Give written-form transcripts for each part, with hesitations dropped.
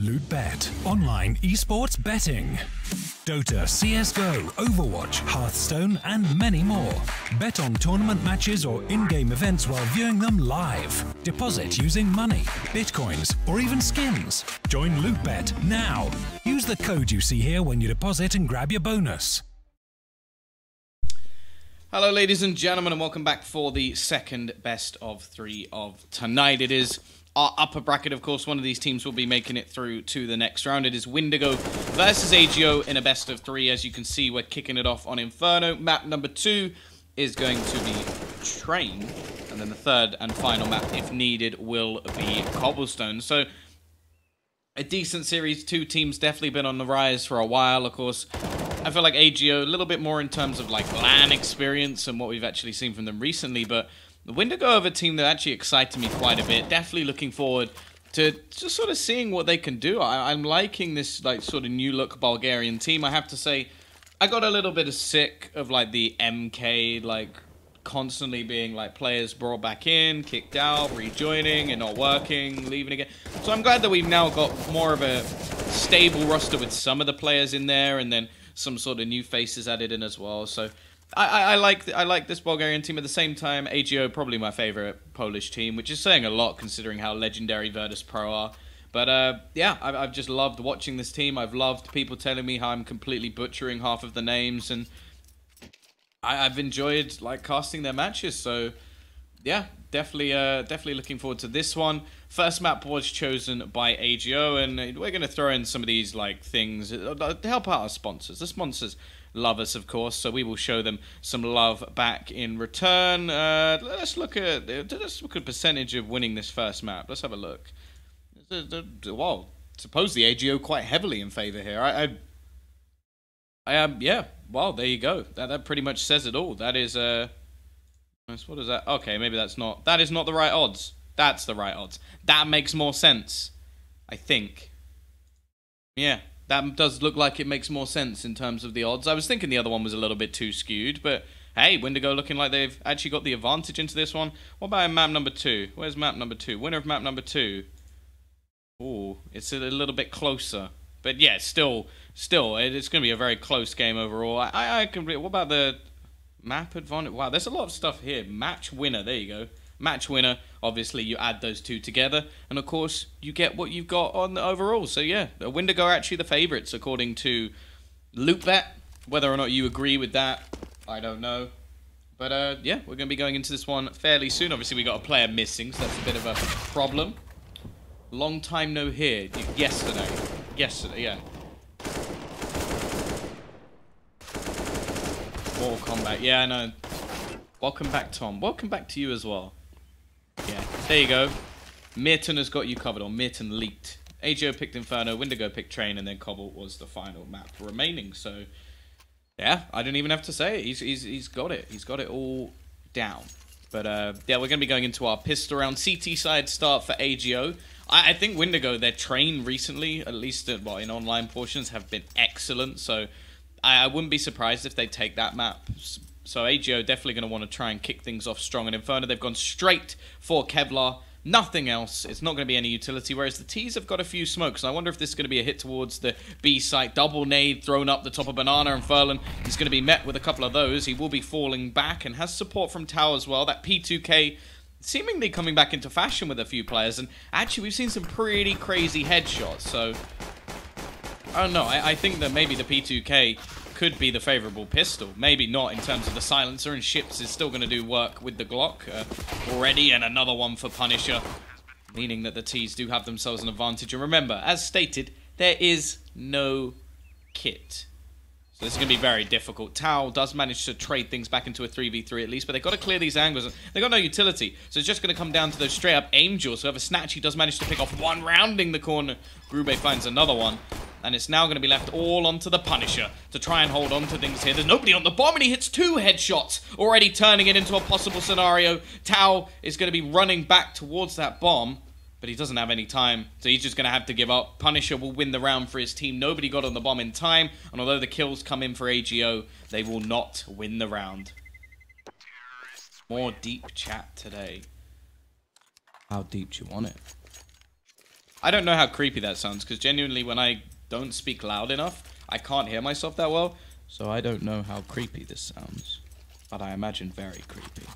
LootBet, online esports betting. Dota, CSGO, Overwatch, Hearthstone, and many more. Bet on tournament matches or in-game events while viewing them live. Deposit using money, bitcoins, or even skins. Join LootBet now. Use the code you see here when you deposit and grab your bonus. Hello ladies and gentlemen, and welcome back for the second best of 3 of tonight. It is our upper bracket, of course. One of these teams will be making it through to the next round. It is Windigo versus AGO in a best of 3. As you can see, we're kicking it off on Inferno. Map number 2 is going to be Train. And then the third and final map, if needed, will be Cobblestone. So, a decent series. 2 teams definitely been on the rise for a while, of course. I feel like AGO, a little bit more in terms of like LAN experience and what we've actually seen from them recently, but the Windigo are a team that actually excited me quite a bit. Definitely looking forward to just sort of seeing what they can do. I'm liking this like sort of new look Bulgarian team. I have to say, I got a little bit of sick of like the MK, like constantly being like players brought back in, kicked out, rejoining and not working, leaving again. So I'm glad that we've now got more of a stable roster with some of the players in there and then some sort of new faces added in as well. So I like this Bulgarian team. At the same time, AGO probably my favorite Polish team, which is saying a lot considering how legendary Virtus Pro are. But yeah, I've just loved watching this team. I've loved people telling me how I'm completely butchering half of the names, and I've enjoyed like casting their matches. So yeah, definitely looking forward to this one. First map was chosen by AGO, and we're going to throw in some of these like things to help out our sponsors. The sponsors love us, of course, so we will show them some love back in return. Let's look at percentage of winning this first map. Let's have a look. Well, suppose the AGO quite heavily in favor here. I am, yeah. Well, there you go. That pretty much says it all. That is what is that? Okay, maybe that's not. That is not the right odds. That's the right odds. That makes more sense, I think. Yeah. That does look like it makes more sense in terms of the odds. I was thinking the other one was a little bit too skewed, but hey, Windigo looking like they've actually got the advantage into this one. What about map number 2? Where's map number 2? Winner of map number 2. Ooh, it's a little bit closer. But yeah, still, it's going to be a very close game overall. I can. What about the map advantage? Wow, there's a lot of stuff here. Match winner, there you go. Match winner, obviously you add those two together, and of course you get what you've got on the overall. So yeah, Windigo are actually the favourites according to LootBet. Whether or not you agree with that, I don't know. But yeah, we're going to be going into this one fairly soon. Obviously we got a player missing, so that's a bit of a problem. Long time no here. Yesterday, yeah. More combat, yeah, I know. Welcome back, Tom. Welcome back to you as well. Yeah, there you go. Mirton has got you covered, or Mirton leaked. AGO picked Inferno, Windigo picked Train, and then Cobble was the final map remaining. So, yeah, I don't even have to say it. He's got it. He's got it all down. But, yeah, we're going to be going into our pistol round. CT side start for AGO. I think Windigo, their Train recently, at least well, in online portions, have been excellent. So, I wouldn't be surprised if they take that map. So AGO definitely going to want to try and kick things off strong. And Inferno, they've gone straight for Kevlar. Nothing else. It's not going to be any utility. Whereas the T's have got a few smokes. And I wonder if this is going to be a hit towards the B site. Double nade thrown up the top of Banana. And Furlan is going to be met with a couple of those. He will be falling back and has support from Tau as well. That P2K seemingly coming back into fashion with a few players. And actually, we've seen some pretty crazy headshots. So, I don't know. I think that maybe the P2K could be the favourable pistol. Maybe not in terms of the silencer, and Ships is still going to do work with the Glock already, and another one for Punisher, meaning that the T's do have themselves an advantage. And remember, as stated, there is no kit. So this is going to be very difficult. Tau does manage to trade things back into a 3v3 at least, but they've got to clear these angles. They've got no utility, so it's just going to come down to those straight-up aim duels. Whoever Snatchy does manage to pick off one, rounding the corner. Grube finds another one. And it's now going to be left all onto the Punisher to try and hold on to things here. There's nobody on the bomb, and he hits 2 headshots, already turning it into a possible scenario. Tau is going to be running back towards that bomb, but he doesn't have any time, so he's just going to have to give up. Punisher will win the round for his team. Nobody got on the bomb in time, and although the kills come in for AGO, they will not win the round. More deep chat today. How deep do you want it? I don't know how creepy that sounds, because genuinely when I don't speak loud enough, I can't hear myself that well. So I don't know how creepy this sounds. But I imagine very creepy.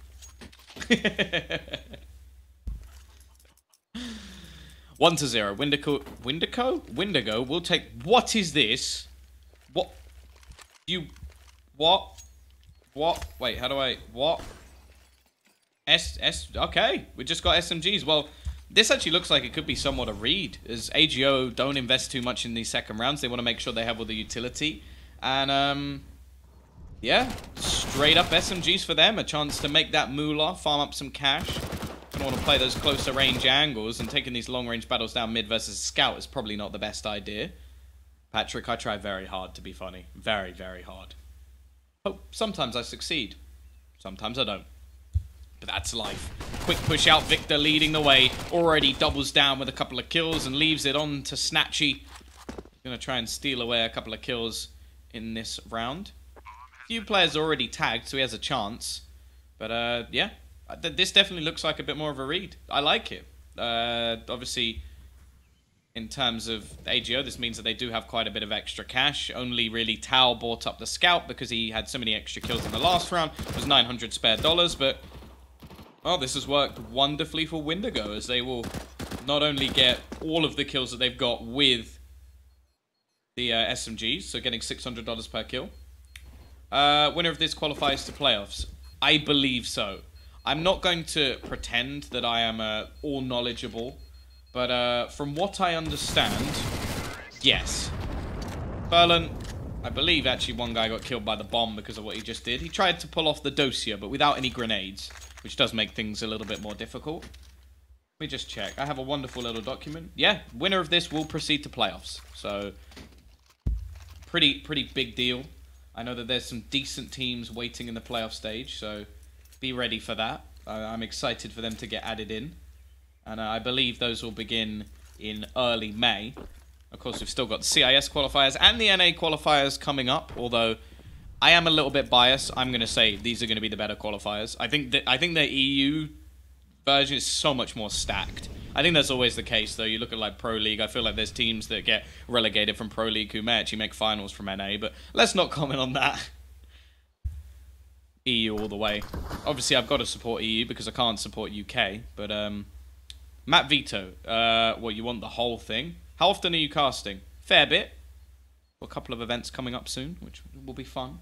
1-0. Windigo will take... What is this? What? What? Wait, how do I... What? Okay, we just got SMGs. Well, this actually looks like it could be somewhat a read, as AGO don't invest too much in these second rounds. They want to make sure they have all the utility. And, yeah, straight up SMGs for them. A chance to make that moolah, farm up some cash. Gonna want to play those closer range angles, and taking these long range battles down mid versus scout is probably not the best idea. Patrick, I try very hard to be funny. Very, very hard. Oh, sometimes I succeed. Sometimes I don't. But that's life. Quick push out, Victor leading the way. Already doubles down with a couple of kills and leaves it on to Snatchy. Gonna try and steal away a couple of kills in this round. A few players already tagged, so he has a chance. But, yeah. This definitely looks like a bit more of a read. I like it. Obviously, in terms of AGO, this means that they do have quite a bit of extra cash. Only really Tao bought up the scout because he had so many extra kills in the last round. It was 900 spare dollars, but... well, this has worked wonderfully for Windigo, as they will not only get all of the kills that they've got with the SMGs, so getting $600 per kill. Winner of this qualifies to playoffs. I believe so. I'm not going to pretend that I am all knowledgeable, but from what I understand, yes. Berlin, I believe actually one guy got killed by the bomb because of what he just did. He tried to pull off the dossier, but without any grenades, which does make things a little bit more difficult. Let me just check. I have a wonderful little document. Yeah, winner of this will proceed to playoffs. So, pretty big deal. I know that there's some decent teams waiting in the playoff stage, so be ready for that. I'm excited for them to get added in. And I believe those will begin in early May. Of course, we've still got the CIS qualifiers and the NA qualifiers coming up, although I am a little bit biased. I'm going to say these are going to be the better qualifiers. I think the EU version is so much more stacked. I think that's always the case, though. You look at, like, Pro League. I feel like there's teams that get relegated from Pro League who may actually make finals from NA, but let's not comment on that. EU all the way. Obviously, I've got to support EU because I can't support UK, but, Matt Vito, what, you want the whole thing? How often are you casting? Fair bit. A couple of events coming up soon, which will be fun.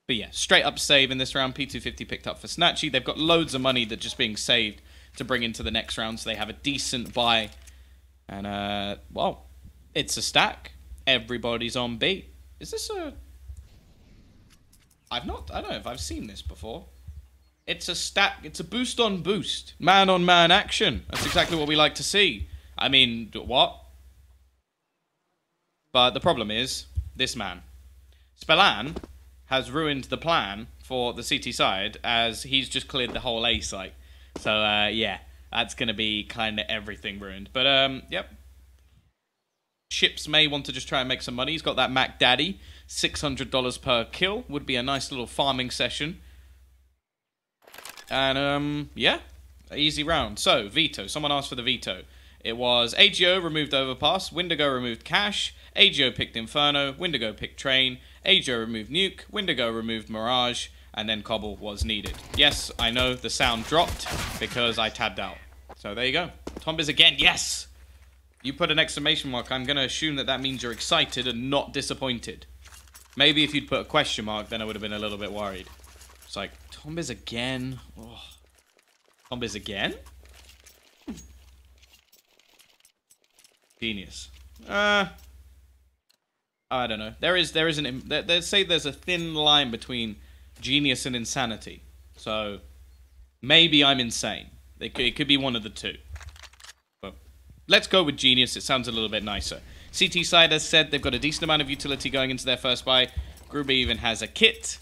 But yeah, straight up save in this round. P250 picked up for Snatchy. They've got loads of money that's just being saved to bring into the next round, so they have a decent buy. And, well, it's a stack. Everybody's on B. Is this a... I don't know if I've seen this before. It's a stack. It's a boost on boost. Man on man action. That's exactly what we like to see. I mean, what? But the problem is, this man. Spellan has ruined the plan for the CT side, as he's just cleared the whole A site. So, yeah, that's going to be kind of everything ruined. But, yep. Ships may want to just try and make some money. He's got that Mac Daddy. $600 per kill. Would be a nice little farming session. And, yeah. Easy round. So, veto. Someone asked for the veto. It was AGO removed Overpass, Windigo removed Cash, AGO picked Inferno, Windigo picked Train, AGO removed Nuke, Windigo removed Mirage, and then Cobble was needed. Yes, I know the sound dropped because I tabbed out. So there you go. Tombiz again, yes! You put an exclamation mark, I'm going to assume that that means you're excited and not disappointed. Maybe if you'd put a question mark, then I would have been a little bit worried. It's like, Tombiz again? Oh. Tombiz again? Genius. I don't know. They say there's a thin line between genius and insanity. So maybe I'm insane. It could be one of the two. But let's go with genius. It sounds a little bit nicer. CT side has said they've got a decent amount of utility going into their first buy. Gruber even has a kit.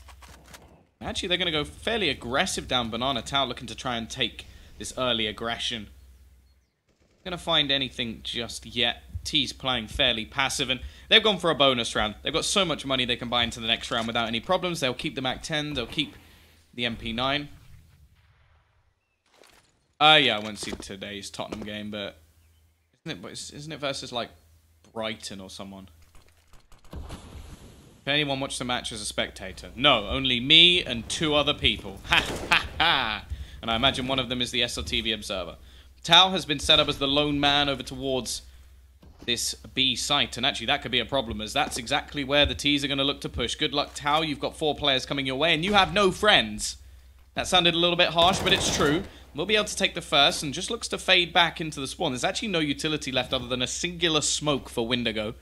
Actually, they're going to go fairly aggressive down Banana Tower, looking to try and take this early aggression. Going to find anything just yet. T's playing fairly passive, and they've gone for a bonus round. They've got so much money they can buy into the next round without any problems. They'll keep the Mac 10. They'll keep the MP9. Yeah, I won't see today's Tottenham game, but Isn't it versus, like, Brighton or someone? Can anyone watch the match as a spectator? No, only me and 2 other people. Ha ha ha! And I imagine one of them is the SLTV observer. Tau has been set up as the lone man over towards this B site, and actually that could be a problem, as that's exactly where the T's are going to look to push. Good luck, Tau. You've got 4 players coming your way, and you have no friends. That sounded a little bit harsh, but it's true. We'll be able to take the first, and just looks to fade back into the spawn. There's actually no utility left other than a singular smoke for Windigo.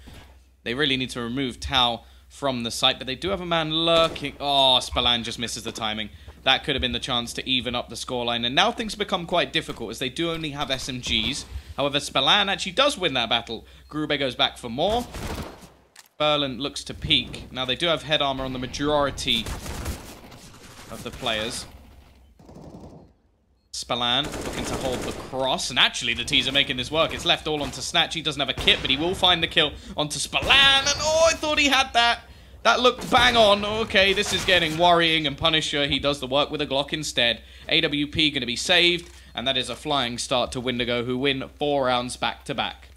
They really need to remove Tau from the site, but they do have a man lurking. Oh, Spallan just misses the timing. That could have been the chance to even up the scoreline, and now things become quite difficult as they do only have SMGs. However, Spallan actually does win that battle. Grube goes back for more. Berlin looks to peek. Now, they do have head armor on the majority of the players. Spallan looking to hold the cross, and actually the T's are making this work. It's left all onto Snatch. He doesn't have a kit, but he will find the kill onto Spallan, and oh, I thought he had that. That looked bang on. Okay, this is getting worrying, and Punisher, he does the work with a Glock instead. AWP going to be saved, and that is a flying start to Windigo, who win 4 rounds back-to-back.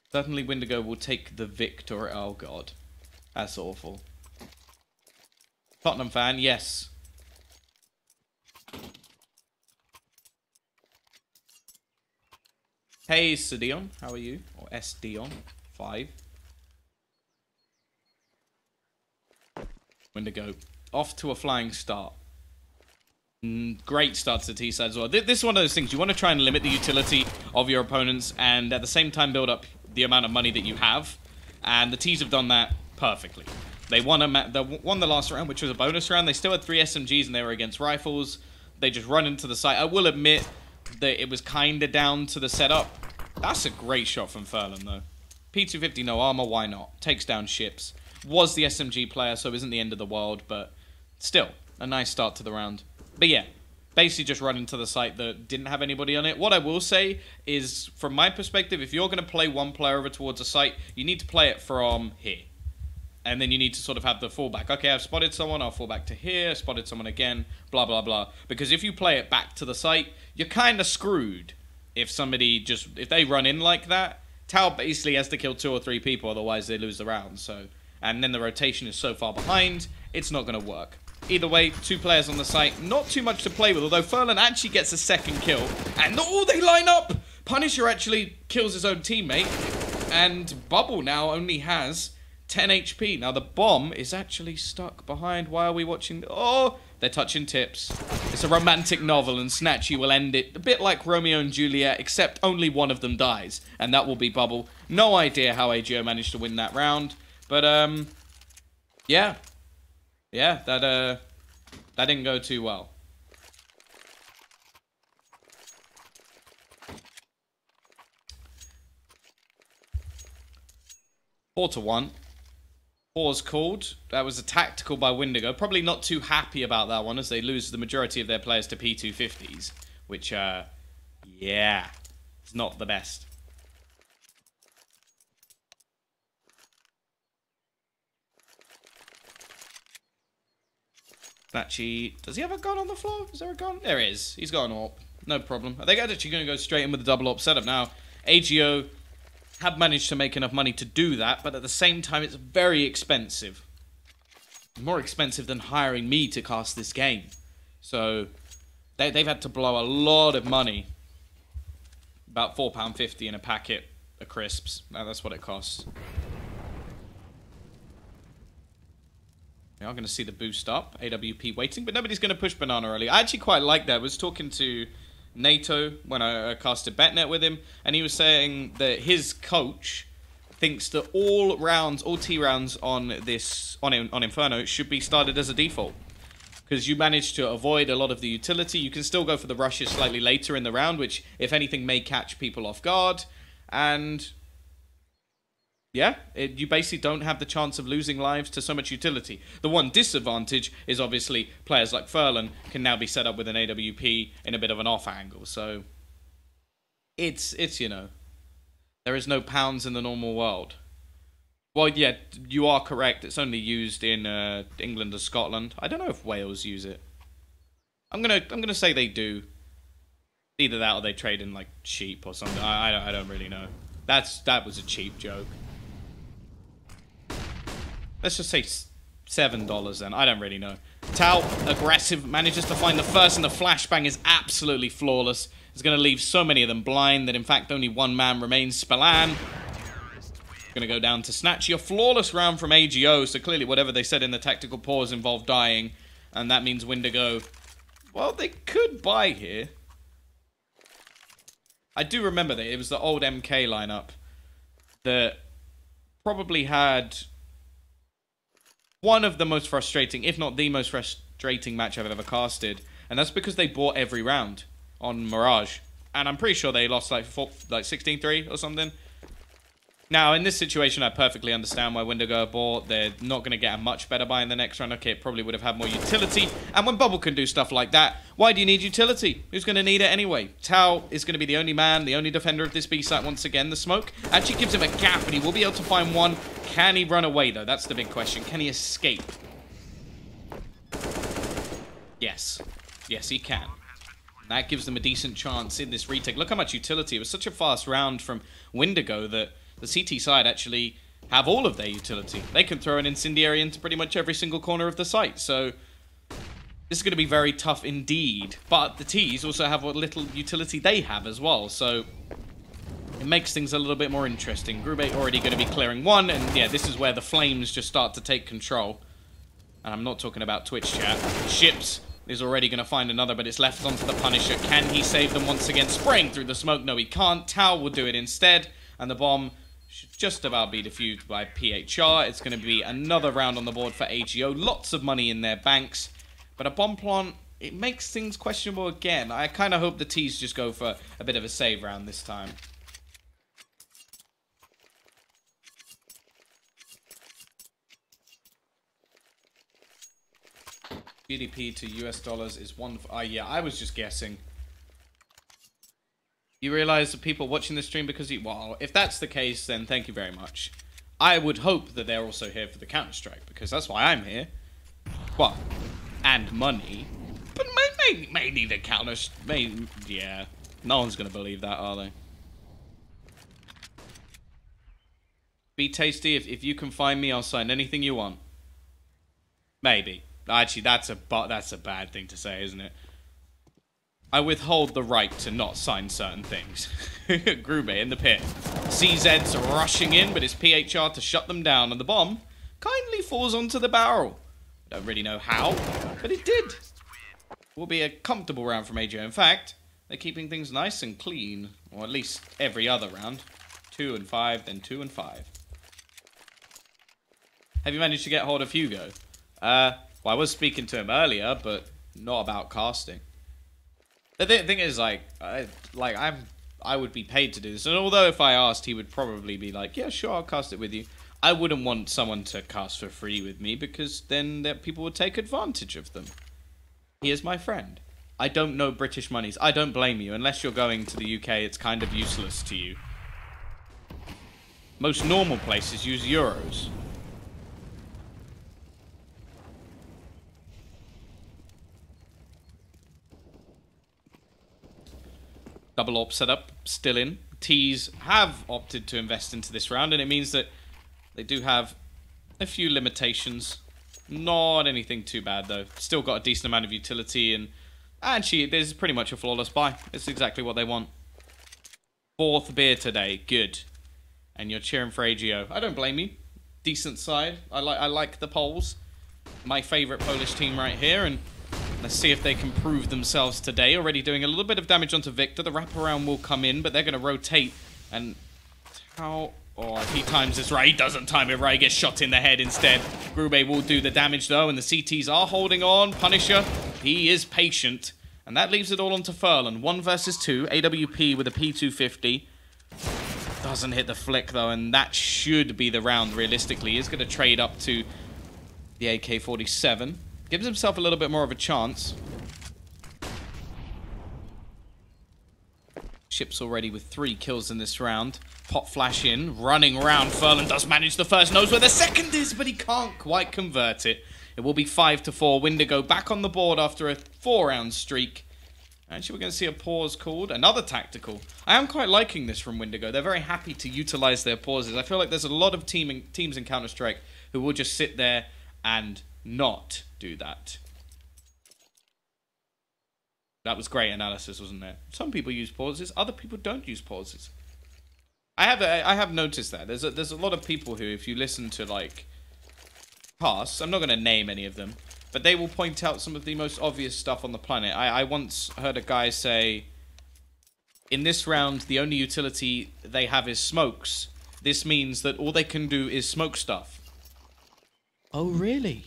Certainly Windigo will take the victory. Oh, God. That's awful. Tottenham fan, yes. Hey, Sidion, how are you? Or S-Dion, 5. Windigo, off to a flying start. Great start to the T side as well. This is one of those things, you want to try and limit the utility of your opponents and at the same time build up the amount of money that you have. And the T's have done that perfectly. They won the last round, which was a bonus round. They still had 3 SMGs and they were against rifles. They just run into the site. I will admit that it was kind of down to the setup. That's a great shot from Furlan, though. P250, no armor, why not? Takes down ships. Was the SMG player, so isn't the end of the world, but still, a nice start to the round. But yeah, basically just run into the site that didn't have anybody on it. What I will say is, from my perspective, if you're going to play one player over towards a site, you need to play it from here. And then you need to sort of have the fallback. Okay, I've spotted someone, I'll fall back to here, spotted someone again, blah, blah, blah. Because if you play it back to the site, you're kind of screwed. If they run in like that, Tau basically has to kill 2 or 3 people, otherwise they lose the round, so... And then the rotation is so far behind, it's not going to work. Either way, 2 players on the site, not too much to play with, although Furlan actually gets a second kill. And oh, they line up! Punisher actually kills his own teammate, and Bubble now only has 10 HP. Now the bomb is actually stuck behind. Why are we watching? Oh, they're touching tips. It's a romantic novel, and Snatchy will end it a bit like Romeo and Juliet, except only one of them dies, and that will be Bubble. No idea how AGO managed to win that round. But, yeah. Yeah, that didn't go too well. Four to 1. Pause called. That was a tactical by Windigo. Probably not too happy about that one as they lose the majority of their players to P250s. Which, yeah, it's not the best. Snatchy, does he have a gun on the floor? Is there a gun? There is. He's got an AWP. No problem. I think I'm actually going to go straight in with the double AWP setup now. AGO have managed to make enough money to do that, but at the same time, it's very expensive. More expensive than hiring me to cast this game. So, they've had to blow a lot of money. About £4.50 in a packet of crisps. Now, that's what it costs. We are going to see the boost up. AWP waiting, but nobody's going to push Banana early. I actually quite like that. I was talking to NATO when I casted Betnet with him, and he was saying that his coach thinks that all T rounds on Inferno should be started as a default. Because you manage to avoid a lot of the utility. You can still go for the rushes slightly later in the round, which, if anything, may catch people off guard. And yeah, you basically don't have the chance of losing lives to so much utility. The one disadvantage is obviously players like Furlan can now be set up with an AWP in a bit of an off angle. So it's you know, there is no pounds in the normal world. Well, yeah, you are correct. It's only used in England and Scotland. I don't know if Wales use it. I'm gonna say they do. Either that or they trade in like sheep or something. I don't really know. That was a cheap joke. Let's just say $7 then. I don't really know. Tau, aggressive, manages to find the first, and the flashbang is absolutely flawless. It's going to leave so many of them blind that in fact only one man remains. Spallan going to go down to Snatchy. A flawless round from AGO, so clearly whatever they said in the tactical pause involved dying, and that means Windigo, well, they could buy here. I do remember that it was the old MK lineup that probably had one of the most frustrating, if not the most frustrating match I've ever casted, and that's because they bought every round on Mirage, and I'm pretty sure they lost like 16-3 or something. Now, in this situation, I perfectly understand why Windigo bought. They're not going to get a much better buy in the next round. Okay, it probably would have had more utility. And when Bubble can do stuff like that, why do you need utility? Who's going to need it anyway? Tau is going to be the only man, the only defender of this B-site once again. The smoke actually gives him a gap, and he will be able to find one. Can he run away, though? That's the big question. Can he escape? Yes. Yes, he can. That gives them a decent chance in this retake. Look how much utility. It was such a fast round from Windigo that the CT side actually have all of their utility. They can throw an incendiary into pretty much every single corner of the site. So this is going to be very tough indeed. But the Ts also have what little utility they have as well. So it makes things a little bit more interesting. Grube already going to be clearing one. And yeah, this is where the flames just start to take control. And I'm not talking about Twitch chat. Ships is already going to find another, but it's left onto the Punisher. Can he save them once again? Spraying through the smoke. No, he can't. Tau will do it instead. And the bomb should just about be defused by PHR. It's going to be another round on the board for AGO. Lots of money in their banks. But a bomb plant, it makes things questionable again. I kind of hope the Ts just go for a bit of a save round this time. GDP to US dollars is one... yeah, I was just guessing. You realize that people watching the stream because you... Well, if that's the case, then thank you very much. I would hope that they're also here for the Counter-Strike, because that's why I'm here. Well, and money. But mainly the Counter-Strike... Yeah, no one's going to believe that, are they? Be tasty. If you can find me, I'll sign anything you want. Maybe. Actually, that's a bad thing to say, isn't it? I withhold the right to not sign certain things. Grube in the pit. CZ's rushing in, but it's PHR to shut them down, and the bomb kindly falls onto the barrel. I don't really know how, but it did. Will be a comfortable round from AGO. In fact, they're keeping things nice and clean, or at least every other round. 2 and 5, then 2 and 5. Have you managed to get hold of Hugo? Well, I was speaking to him earlier, but not about casting. The thing is, I would be paid to do this, and although if I asked, he would probably be like, yeah, sure, I'll cast it with you. I wouldn't want someone to cast for free with me, because then people would take advantage of them. He is my friend. I don't know British monies. I don't blame you. Unless you're going to the UK, it's kind of useless to you. Most normal places use euros. Double AWP setup, still in. Ts have opted to invest into this round, and it means that they do have a few limitations. Not anything too bad, though. Still got a decent amount of utility, and actually, this is pretty much a flawless buy. It's exactly what they want. 4th beer today. Good. And you're cheering for AGO. I don't blame you. Decent side. I like the Poles. My favourite Polish team right here, and let's see if they can prove themselves today. Already doing a little bit of damage onto Victor. The wraparound will come in, but they're going to rotate. And how... Oh, if he times this right, he doesn't time it right. He gets shot in the head instead. Grube will do the damage, though, and the CTs are holding on. Punisher, he is patient. And that leaves it all onto Furlan. 1 versus 2. AWP with a P250. Doesn't hit the flick, though, and that should be the round, realistically. He's going to trade up to the AK-47. Gives himself a little bit more of a chance. Ship's already with 3 kills in this round. Pop flash in, running around. Furlan does manage the first, knows where the second is, but he can't quite convert it. It will be 5-4. Windigo back on the board after a 4-round streak. Actually, we're going to see a pause called. Another tactical. I am quite liking this from Windigo. They're very happy to utilize their pauses. I feel like there's a lot of teams in Counter-Strike who will just sit there and not do that. That was great analysis, wasn't it? Some people use pauses. Other people don't use pauses. I have noticed that. There's a lot of people who, if you listen to, like, casts, I'm not going to name any of them, but they will point out some of the most obvious stuff on the planet. I once heard a guy say, in this round, the only utility they have is smokes. This means that all they can do is smoke stuff. Oh, really?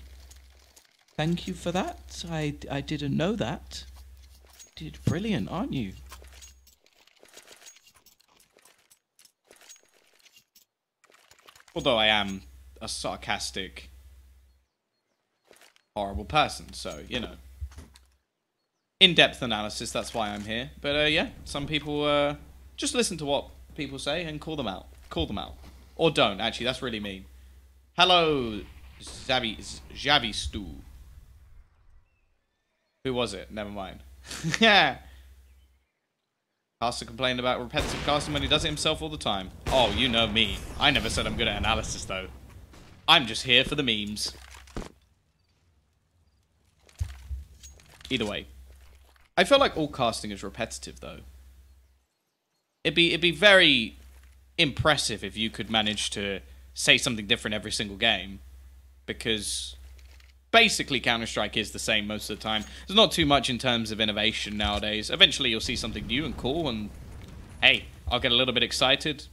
Thank you for that. I didn't know that. You did brilliant, aren't you? Although I am a sarcastic, horrible person, so, you know. In-depth analysis, that's why I'm here. But, yeah, some people, just listen to what people say and call them out. Call them out. Or don't, actually, that's really mean. Hello, Javi Stu. Who was it? Never mind. Yeah. Caster complained about repetitive casting when he does it himself all the time. Oh, you know me. I never said I'm good at analysis, though. I'm just here for the memes. Either way. I feel like all casting is repetitive, though. It'd be very impressive if you could manage to say something different every single game. Because basically Counter-Strike is the same most of the time. There's not too much in terms of innovation nowadays. Eventually you'll see something new and cool, and hey, I'll get a little bit excited.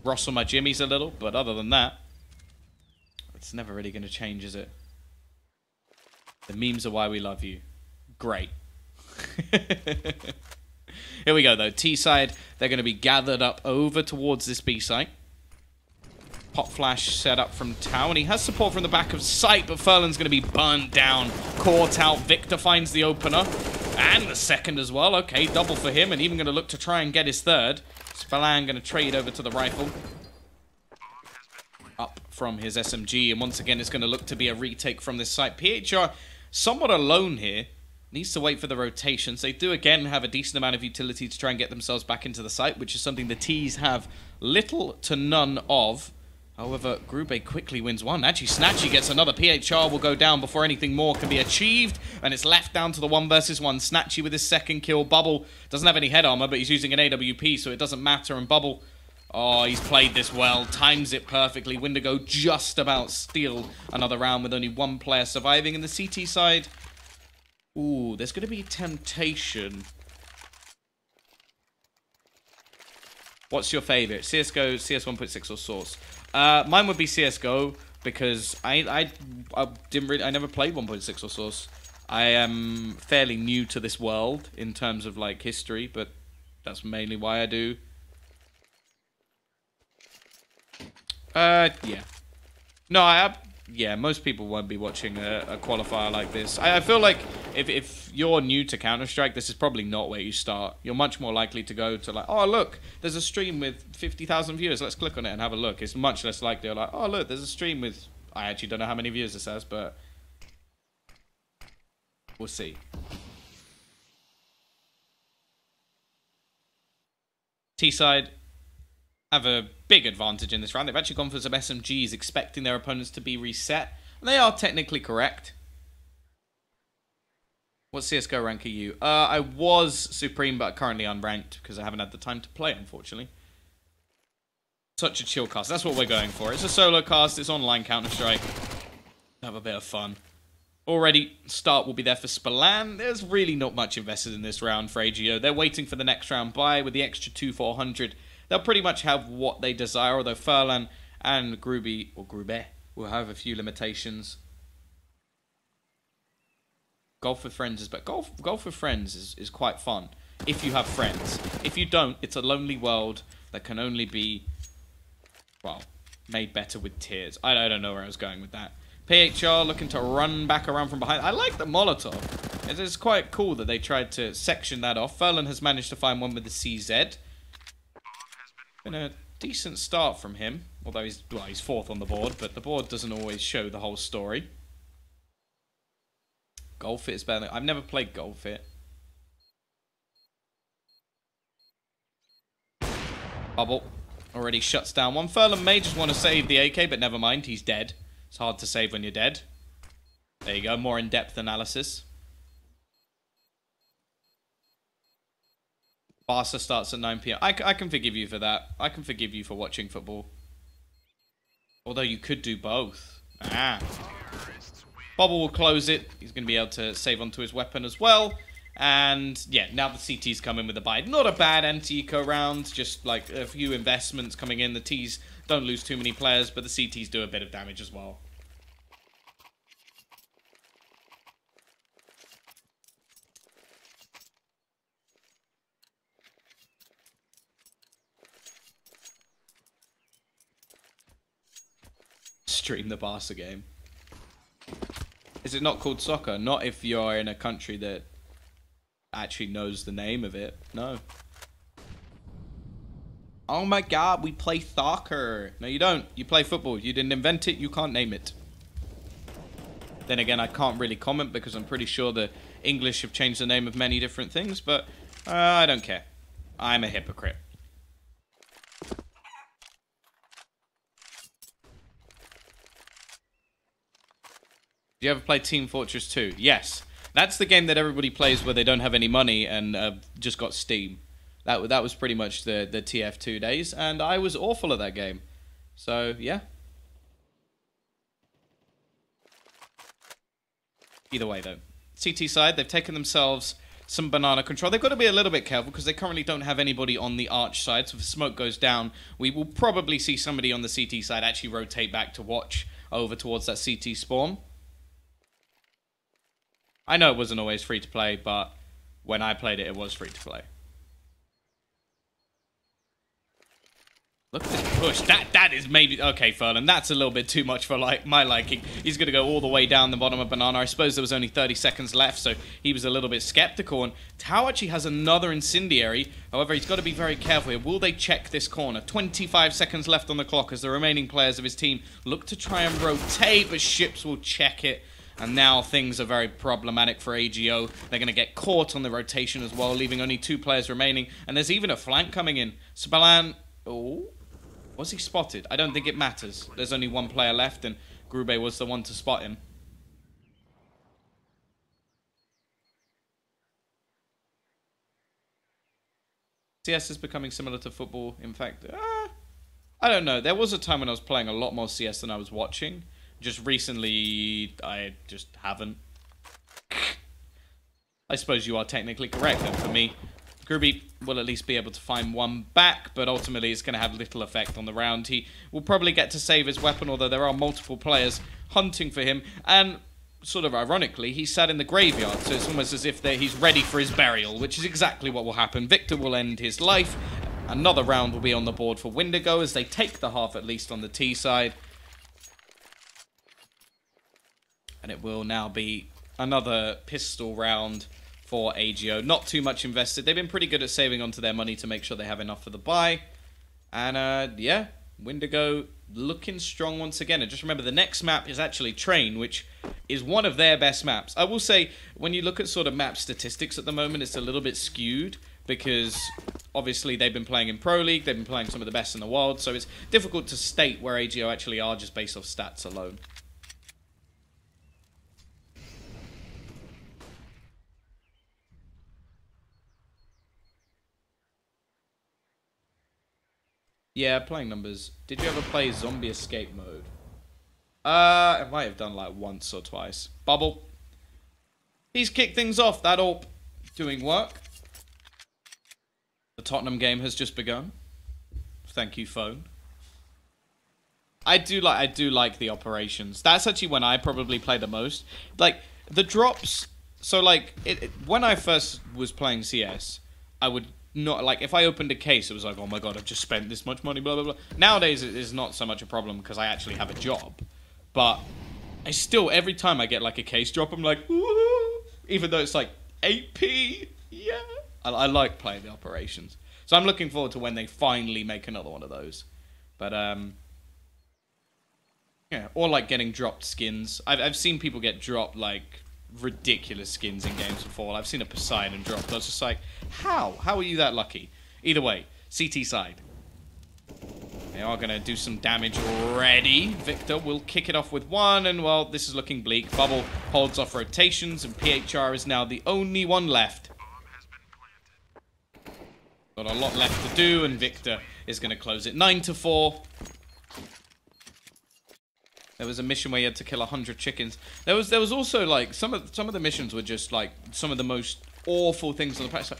Rustle my jimmies a little, but other than that, it's never really going to change, is it? The memes are why we love you. Great. Here we go, though. T-side, they're going to be gathered up over towards this B-site. Pop flash set up from Tau, and he has support from the back of sight, but Furlan's going to be burnt down. Caught out. Victor finds the opener. And the second as well. Okay, double for him, and even going to look to try and get his third. Spallan going to trade over to the rifle. Up from his SMG, and once again it's going to look to be a retake from this site. PHR somewhat alone here. Needs to wait for the rotations. They do again have a decent amount of utility to try and get themselves back into the site, which is something the T's have little to none of. However, Grube quickly wins one. Actually, Snatchy gets another. PHR will go down before anything more can be achieved. And it's left down to the 1 versus 1. Snatchy with his second kill. Bubble doesn't have any head armor, but he's using an AWP, so it doesn't matter. And Bubble, oh, he's played this well. Times it perfectly. Windigo just about steal another round with only one player surviving. In the CT side, ooh, there's going to be temptation. What's your favorite? CSGO, CS 1.6, or Source? Mine would be CSGO because I never played 1.6 or Source. I am fairly new to this world in terms of like history, but that's mainly why I do. Yeah. No, yeah, most people won't be watching a qualifier like this. I feel like if you're new to Counter-Strike, this is probably not where you start. You're much more likely to go to like, oh, look, there's a stream with 50,000 viewers. Let's click on it and have a look. It's much less likely. You're like, oh, look, there's a stream with... I actually don't know how many viewers this has, but... we'll see. T-side have a big advantage in this round. They've actually gone for some SMGs, expecting their opponents to be reset. And they are technically correct. What CSGO rank are you? I was Supreme, but currently unranked because I haven't had the time to play, unfortunately. Such a chill cast. That's what we're going for. It's a solo cast. It's online Counter-Strike. Have a bit of fun. Already, start will be there for Spallan. There's really not much invested in this round for AGO. They're waiting for the next round by with the extra 2-400. They'll pretty much have what they desire, although Furlan and Grube will have a few limitations. Golf with friends is, but golf with friends is quite fun if you have friends. If you don't, it's a lonely world that can only be, well, made better with tears. I don't know where I was going with that. PHR looking to run back around from behind. I like the Molotov. It is quite cool that they tried to section that off. Furlan has managed to find one with the CZ. Been a decent start from him, although he's fourth on the board, but the board doesn't always show the whole story. Golfit is better. I've never played Golfit. Bubble already shuts down one. Furlan may just want to save the AK, but never mind, he's dead. It's hard to save when you're dead. There you go, more in-depth analysis. Barca starts at 9 PM. I can forgive you for that. I can forgive you for watching football. Although you could do both. Bubble will close it. He's going to be able to save onto his weapon as well. And yeah, now the CT's come in with a buy. Not a bad anti-eco round. Just like a few investments coming in. The T's don't lose too many players, but the CT's do a bit of damage as well. Stream the Barca game. Is it not called soccer? Not if you're in a country that actually knows the name of it. No. Oh my god, we play soccer. No, you don't. You play football. You didn't invent it. You can't name it. Then again, I can't really comment because I'm pretty sure the English have changed the name of many different things, but I don't care. I'm a hypocrite. Do you ever play Team Fortress 2? Yes. That's the game that everybody plays where they don't have any money and just got Steam. That was pretty much the TF2 days, and I was awful at that game. So, yeah. Either way, though. CT side, they've taken themselves some banana control. They've got to be a little bit careful because they currently don't have anybody on the arch side, so if smoke goes down, we will probably see somebody on the CT side actually rotate back to watch over towards that CT spawn. I know it wasn't always free to play, but when I played it, it was free to play. Look at this push. That is maybe... Okay, Furlan, that's a little bit too much for my liking. He's going to go all the way down the bottom of Banana. I suppose there was only 30 seconds left, so he was a little bit skeptical. And Tao actually has another incendiary. However, he's got to be very careful here. Will they check this corner? 25 seconds left on the clock as the remaining players of his team look to try and rotate, but Ships will check it. And now things are very problematic for AGO. They're going to get caught on the rotation as well, leaving only 2 players remaining. And there's even a flank coming in. Spalan... Oh... Was he spotted? I don't think it matters. There's only 1 player left, and Grube was the one to spot him. CS is becoming similar to football. In fact, I don't know. There was a time when I was playing a lot more CS than I was watching. Just recently, I just haven't. I suppose you are technically correct, and for me, Grube will at least be able to find one back, but ultimately it's going to have little effect on the round. He will probably get to save his weapon, although there are multiple players hunting for him, and sort of ironically, he sat in the graveyard, so it's almost as if he's ready for his burial, which is exactly what will happen. Victor will end his life. Another round will be on the board for Windigo as they take the half at least on the T side. And it will now be another pistol round for AGO. Not too much invested. They've been pretty good at saving onto their money to make sure they have enough for the buy. And yeah, Windigo looking strong once again. And just remember, the next map is actually Train, which is one of their best maps. I will say, when you look at sort of map statistics at the moment, it's a little bit skewed because obviously they've been playing in Pro League, they've been playing some of the best in the world, so it's difficult to state where AGO actually are just based off stats alone. Yeah, playing numbers. Did you ever play Zombie Escape mode? I might have done like once or twice. Bubble. He's kicked things off. That AWP doing work. The Tottenham game has just begun. Thank you, phone. I do like the operations. That's actually when I probably play the most. Like the drops. So like when I first was playing CS, I would not like if I opened a case, it was like, oh my god, I've just spent this much money, blah blah blah. Nowadays it is not so much a problem because I actually have a job, but I still every time I get like a case drop, I'm like, ooh, even though it's like 8p, yeah. I like playing the operations, so I'm looking forward to when they finally make another one of those. But yeah, or like getting dropped skins. I've seen people get dropped like ridiculous skins in games before. I've seen a Poseidon dropped. I was just like, how are you that lucky? Either way, CT side, They are going to do some damage already. Victor will kick it off with one, and, well, this is looking bleak. Bubble holds off rotations, and PHR is now the only one left. Got a lot left to do, and Victor is going to close it 9-4. There was a mission where you had to kill 100 chickens. There was also, like, some of the missions were just, like, some of the most awful things on the patch. Like,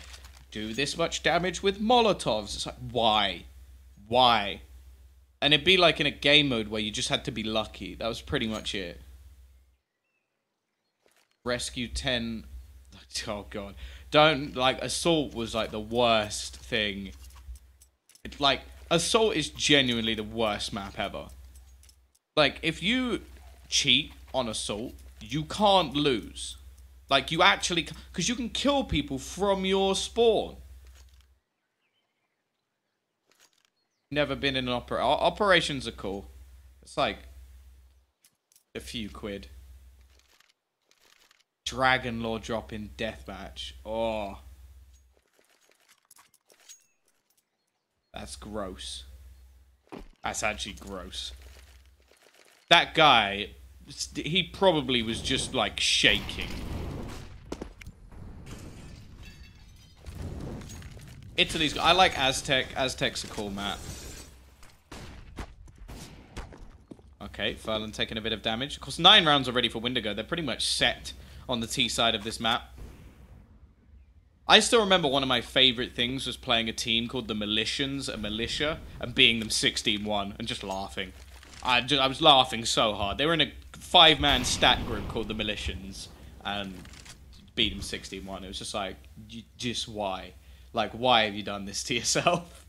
do this much damage with Molotovs. It's like, why? Why? And it'd be like in a game mode where you just had to be lucky. That was pretty much it. Rescue 10. Oh, God. Don't, like, Assault was, like, the worst thing. It's like, Assault is genuinely the worst map ever. Like, if you cheat on Assault, you can't lose. Like, you actually... Because you can kill people from your spawn. Never been in an operations are cool. It's like a few quid. Dragon Lore drop in deathmatch. Oh. That's gross. That's actually gross. That guy, he probably was just like shaking. Italy's... I like Aztec. Aztec's a cool map. Okay, Furlan taking a bit of damage. Of course, 9 rounds already for Windigo. They're pretty much set on the T side of this map. I still remember one of my favorite things was playing a team called the Militians, a militia, and beating them 16-1 and just laughing. I was laughing so hard. They were in a 5-man stat group called the Militians and beat them 16-1. It was just like, just why? Like, why have you done this to yourself?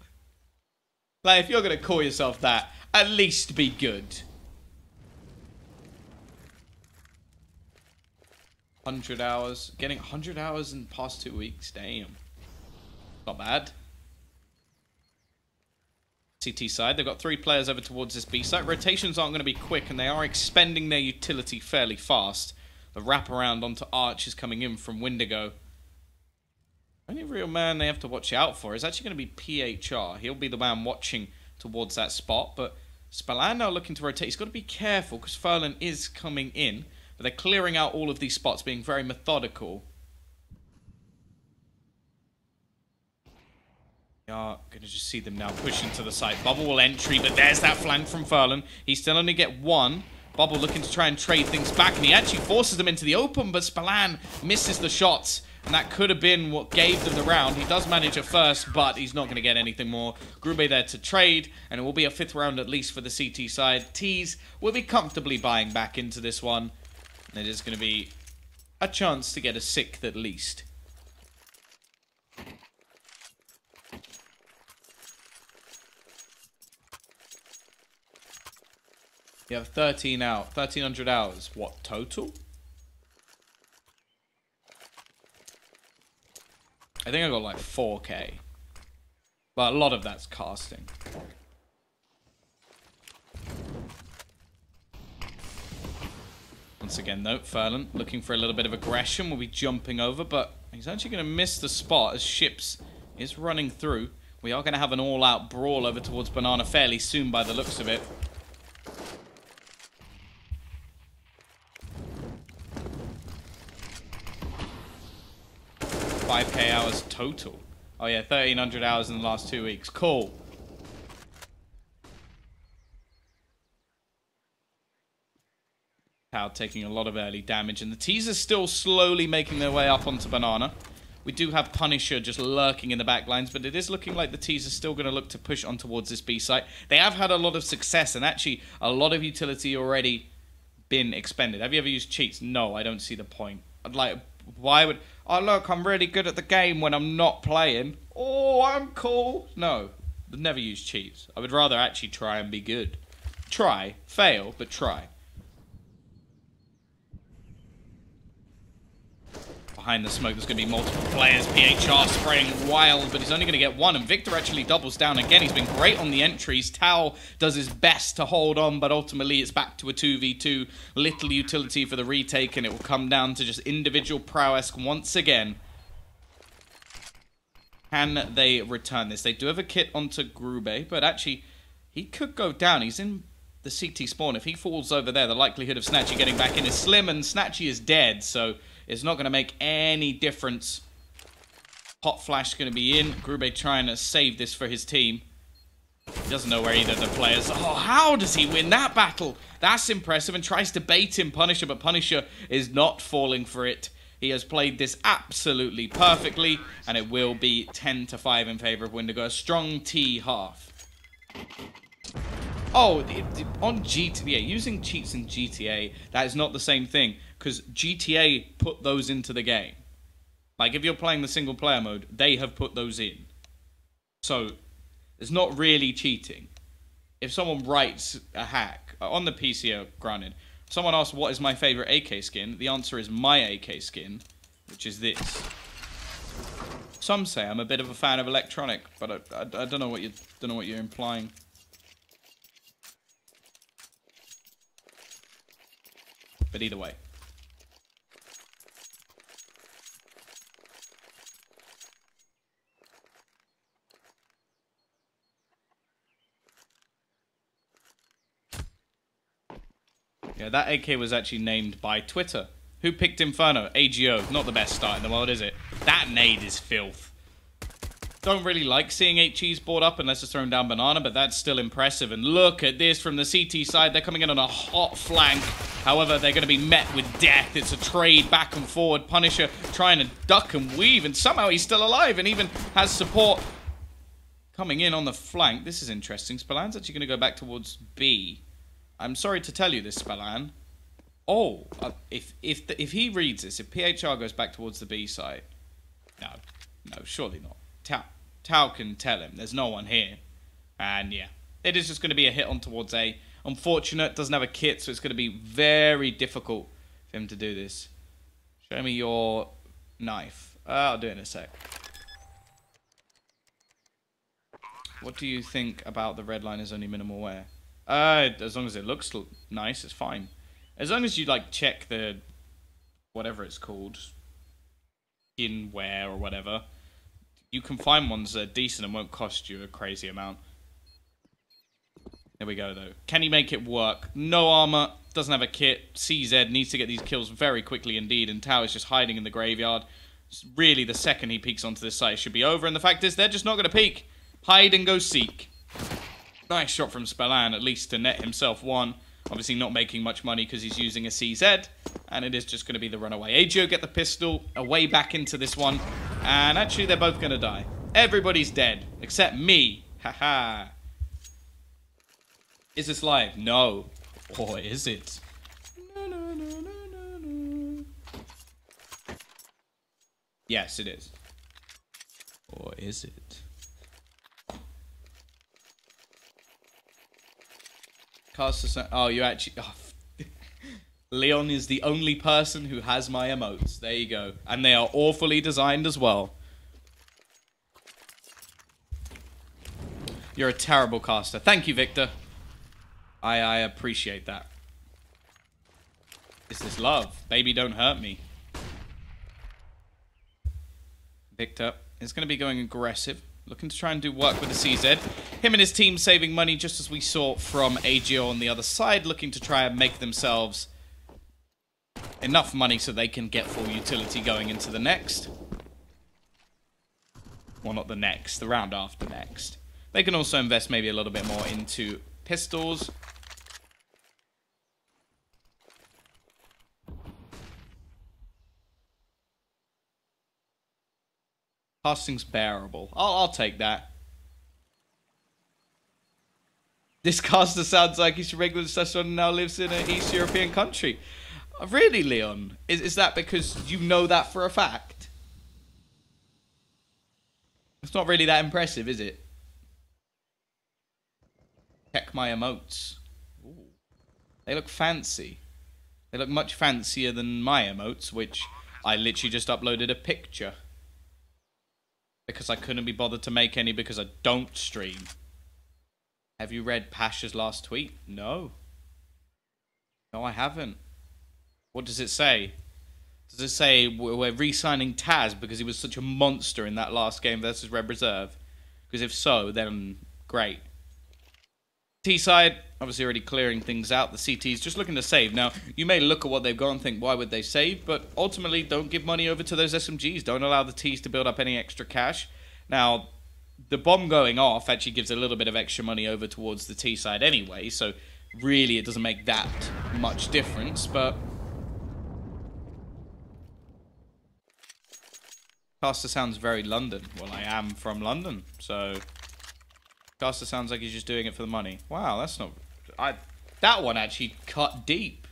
Like, if you're going to call yourself that, at least be good. 100 hours. Getting 100 hours in the past 2 weeks. Damn. Not bad. CT side, they've got 3 players over towards this B site. Rotations aren't going to be quick, and they are expending their utility fairly fast. The wraparound onto Arch is coming in from Windigo. Only real man they have to watch out for is actually going to be PHR. He'll be the man watching towards that spot, but Spallan now looking to rotate. He's got to be careful because Furlan is coming in, but they're clearing out all of these spots, being very methodical. We are going to just see them now pushing to the side. Bubble will entry, but there's that flank from Furlan. He still only get 1. Bubble looking to try and trade things back, and he actually forces them into the open, but Spallan misses the shots. And that could have been what gave them the round. He does manage it first, but he's not going to get anything more. Grube there to trade, and it will be a 5th round at least for the CT side. T's will be comfortably buying back into this one. And it is going to be a chance to get a 6th at least. You have 1300 hours. What, total? I think I got like 4K. But a lot of that's casting. Once again, though, Furlan looking for a little bit of aggression. Will be jumping over, but he's actually going to miss the spot as Ships is running through. We are going to have an all-out brawl over towards Banana fairly soon by the looks of it. 5K hours total. Oh yeah, 1300 hours in the last 2 weeks. Cool. Pow taking a lot of early damage, and the T's are still slowly making their way up onto Banana. We do have Punisher just lurking in the back lines, but it is looking like the T's are still going to look to push on towards this B site. They have had a lot of success, and actually a lot of utility already been expended. Have you ever used cheats? No, I don't see the point. I'd like... Why would... Oh, look, I'm really good at the game when I'm not playing. Oh, I'm cool. No, I'd never use cheats. I would rather actually try and be good. Try. Fail, but try. Behind the smoke, there's going to be multiple players. PHR spraying wild, but he's only going to get 1. And Victor actually doubles down again. He's been great on the entries. Tao does his best to hold on, but ultimately it's back to a 2v2. Little utility for the retake, and it will come down to just individual prowess once again. Can they return this? They do have a kit onto Grube, but actually He could go down. He's in the CT spawn. If he falls over there, the likelihood of Snatchy getting back in is slim, and Snatchy is dead, so it's not going to make any difference. Hot Flash going to be in. Grube trying to save this for his team. He doesn't know where either of the players... Oh, how does he win that battle? That's impressive, and tries to bait in Punisher, but Punisher is not falling for it. He has played this absolutely perfectly, and it will be 10-5 in favor of Windigo. A strong T half. Oh, on GTA, using cheats in GTA, that is not the same thing, because GTA put those into the game. Like, if you're playing the single-player mode, they have put those in. So, it's not really cheating. If someone writes a hack, on the PC, granted, someone asks, what is my favorite AK skin? The answer is my AK skin, which is this. Some say I'm a bit of a fan of electronic, but I don't know what you're implying. But either way. Yeah, that AK was actually named by Twitter. Who picked Inferno? AGO. Not the best start in the world, is it? That nade is filth. Don't really like seeing HEs brought up unless it's thrown down banana, but that's still impressive. And look at this from the CT side. They're coming in on a hot flank. However, they're going to be met with death. It's a trade back and forward. Punisher trying to duck and weave, and somehow he's still alive and even has support coming in on the flank. This is interesting. Spallan's actually going to go back towards B. I'm sorry to tell you this, Spallan. Oh, if he reads this, if PHR goes back towards the B side, no, surely not. Tau can tell him there's no one here, and yeah, it is just going to be a hit on towards A. Unfortunate, doesn't have a kit, so it's going to be very difficult for him to do this. Show me your knife. I'll do it in a sec. What do you think about the red line is only minimal wear? As long as it looks nice, it's fine. As long as you, like, check the... whatever it's called. In wear or whatever. You can find ones that are decent and won't cost you a crazy amount. There we go, though. Can he make it work? No armor. Doesn't have a kit. CZ needs to get these kills very quickly indeed. And Tau is just hiding in the graveyard. Really, the second he peeks onto this site, it should be over. And the fact is, they're just not going to peek. Hide and go seek. Nice shot from Spallan, at least to net himself one. Obviously not making much money because he's using a CZ. And it is just going to be the runaway. AGO get the pistol away back into this one. And actually, they're both going to die. Everybody's dead. Except me. Haha. Is this live? No. Or is it? No. Yes, it is. Or is it? Oh, you actually... Oh. Leon is the only person who has my emotes. There you go. And they are awfully designed as well. You're a terrible caster. Thank you, Victor. I appreciate that. Is this love? Baby, don't hurt me. Victor is going to be going aggressive. Looking to try and do work with the CZ. Him and his team saving money just as we saw from AGO on the other side. Looking to try and make themselves enough money so they can get full utility going into the next. Well, not the next. The round after next. They can also invest maybe a little bit more into pistols. Casting's bearable. I'll take that. This caster sounds like he's a regular session and now lives in an East European country. Really, Leon? Is that because you know that for a fact? It's not really that impressive, is it? Check my emotes. Ooh. They look fancy. They look much fancier than my emotes, which I literally just uploaded a picture. Because I couldn't be bothered to make any because I don't stream. Have you read Pasha's last tweet? No. No, I haven't. What does it say? Does it say we're re-signing Taz because he was such a monster in that last game versus Red Reserve? Because if so, then great. T side, obviously already clearing things out. The CT's just looking to save. Now, you may look at what they've got and think, why would they save? But ultimately, don't give money over to those SMGs. Don't allow the T's to build up any extra cash. Now, the bomb going off actually gives a little bit of extra money over towards the T side anyway. So, really, it doesn't make that much difference. But Caster sounds very London. Well, I am from London, so Caster sounds like he's just doing it for the money. Wow, that's not... that one actually cut deep.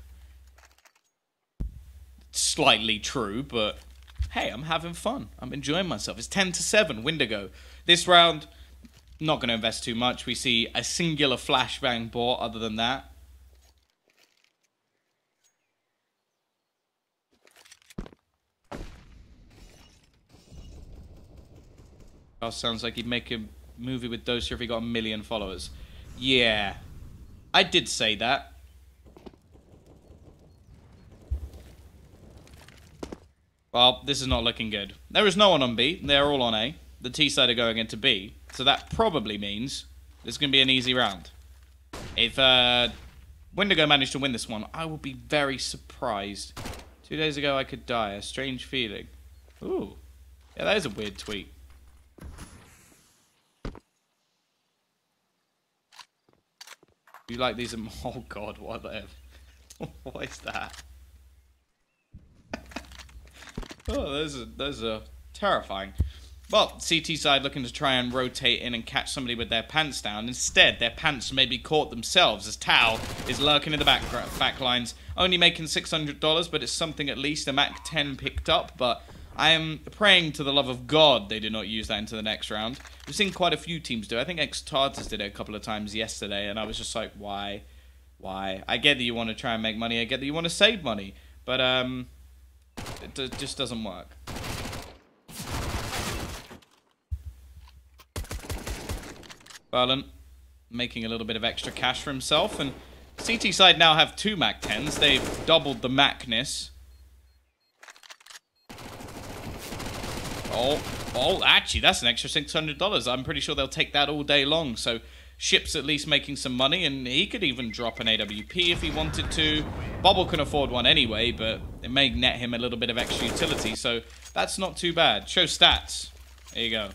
Slightly true, but hey, I'm having fun. I'm enjoying myself. It's 10-7, Windigo. This round, not going to invest too much. We see a singular flashbang bought other than that. Sounds like he'd make a movie with Dosia if he got 1 million followers. Yeah, I did say that. Well, this is not looking good. There is no one on B. They're all on A. The T side are going into B. So that probably means this is going to be an easy round. If Windigo managed to win this one, I will be very surprised. 2 days ago, I could die. A strange feeling. Ooh. Yeah, that is a weird tweet. You like these? Oh God, what the F? What is that? Oh, those are terrifying. Well, CT side looking to try and rotate in and catch somebody with their pants down. Instead, their pants may be caught themselves as Tao is lurking in the back lines, only making $600, but it's something at least. A Mac 10 picked up, but I am praying to the love of God they did not use that into the next round. We've seen quite a few teams do it. I think X-Tartars did it a couple of times yesterday, and I was just like, why? Why? I get that you want to try and make money. I get that you want to save money, but it just doesn't work. Berlin making a little bit of extra cash for himself, and CT side now have 2 Mac 10s. They've doubled the Macness. Oh, actually, that's an extra $600. I'm pretty sure they'll take that all day long. So, Ship's at least making some money, and he could even drop an AWP if he wanted to. Bobble can afford one anyway, but it may net him a little bit of extra utility, so that's not too bad. Show stats. There you go.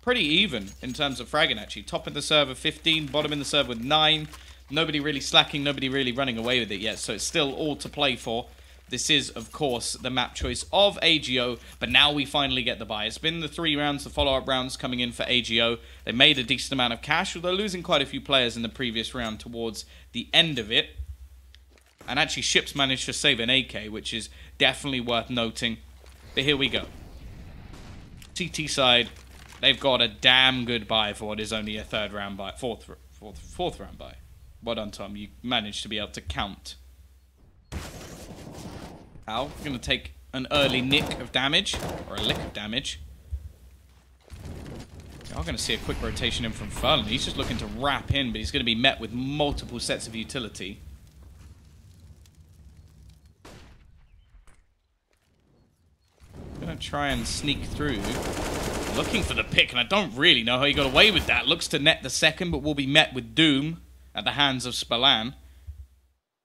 Pretty even in terms of fragging, actually. Top in the server 15, bottom in the server with 9. Nobody really slacking, nobody really running away with it yet, so it's still all to play for. This is, of course, the map choice of AGO, but now we finally get the buy. It's been the 3 rounds, the follow-up rounds coming in for AGO. They made a decent amount of cash, although losing quite a few players in the previous round towards the end of it. And actually, Ships managed to save an AK, which is definitely worth noting. But here we go. CT side, they've got a damn good buy for what is only a third round buy. Fourth round buy. Well done, Tom. You managed to be able to count. Al, going to take an early nick of damage, or a lick of damage. You're going to see a quick rotation in from Furlan. He's just looking to wrap in, but he's going to be met with multiple sets of utility. Going to try and sneak through. Looking for the pick, and I don't really know how he got away with that. Looks to net the second, but will be met with doom at the hands of Spallan.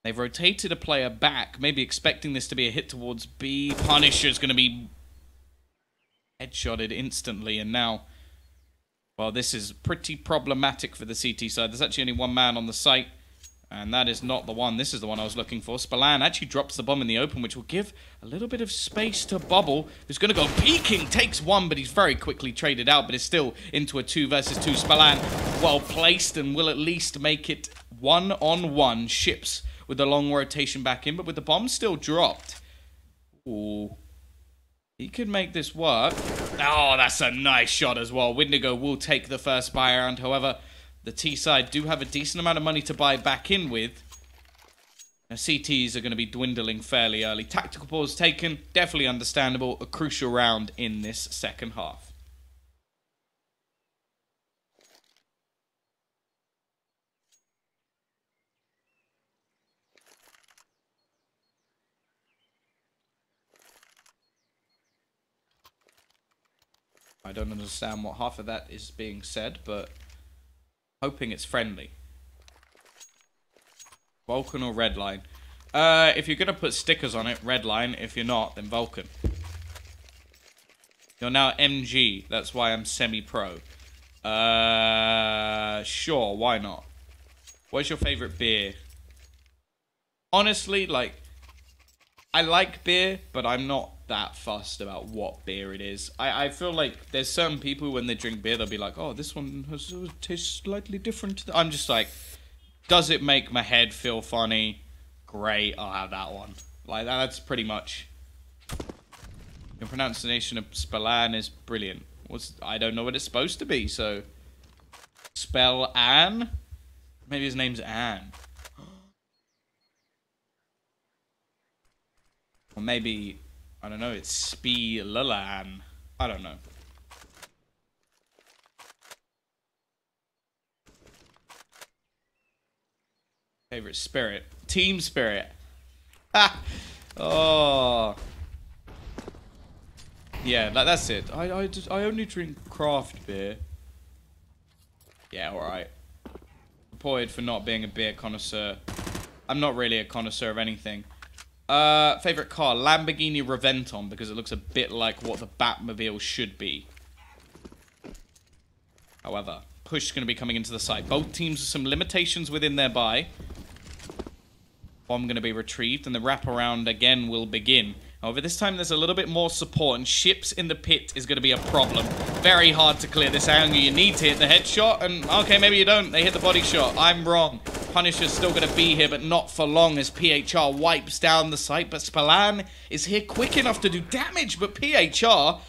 They've rotated a player back, maybe expecting this to be a hit towards B. Punisher's going to be headshotted instantly, and now, well, this is pretty problematic for the CT side. There's actually only 1 man on the site, and that is not the one. This is the one I was looking for. Spallan actually drops the bomb in the open, which will give a little bit of space to Bubble, who's going to go peeking. Takes 1, but he's very quickly traded out, but is still into a 2 versus 2. Spallan well placed and will at least make it 1-on-1. Ships with the long rotation back in, but with the bomb still dropped. Ooh. He could make this work. Oh, that's a nice shot as well. Windigo will take the first buy round. However, the T side do have a decent amount of money to buy back in with. Now, CTs are going to be dwindling fairly early. Tactical pause taken. Definitely understandable. A crucial round in this second half. I don't understand what half of that is being said, but hoping it's friendly. Vulcan or Redline? If you're gonna put stickers on it, Redline. If you're not, then Vulcan. You're now MG. That's why I'm semi-pro. Sure, why not? What's your favorite beer? Honestly, like, I like beer, but I'm not that fussed about what beer it is. I feel like there's certain people when they drink beer, they'll be like, oh, this one tastes slightly different. I'm just like, does it make my head feel funny? Great, I'll have that one. Like, that's pretty much... Your pronunciation of Spellan is brilliant. I don't know what it's supposed to be, so... Spell Anne? Maybe his name's Anne. Or maybe, I don't know, it's Spelalan. I don't know. Favorite spirit? Team Spirit. Ha! Oh. Yeah, that's it. I only drink craft beer. Yeah, alright. Reported for not being a beer connoisseur. I'm not really a connoisseur of anything. Favorite car? Lamborghini Reventon, because it looks a bit like what the Batmobile should be. However, push is going to be coming into the side. Both teams have some limitations within their buy. Bomb going to be retrieved, and the wraparound again will begin. However, this time there's a little bit more support, and ships in the pit is going to be a problem. Very hard to clear this angle. You need to hit the headshot, and okay, maybe you don't. They hit the body shot. I'm wrong. Punisher's still going to be here, but not for long as PHR wipes down the site. But Spellan is here quick enough to do damage, but PHR,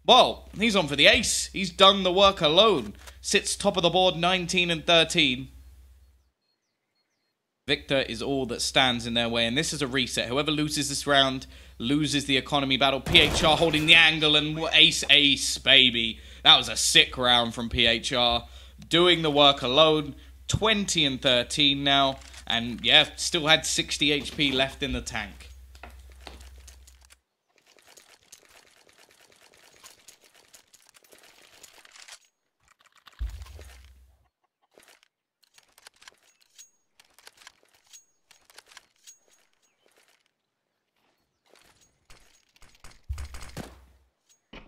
well, he's on for the ace. He's done the work alone. Sits top of the board, 19 and 13. Victor is all that stands in their way, and this is a reset. Whoever loses this round loses the economy battle. PHR holding the angle, and ace, baby. That was a sick round from PHR. Doing the work alone. 20 and 13 now, and yeah, still had 60 HP left in the tank.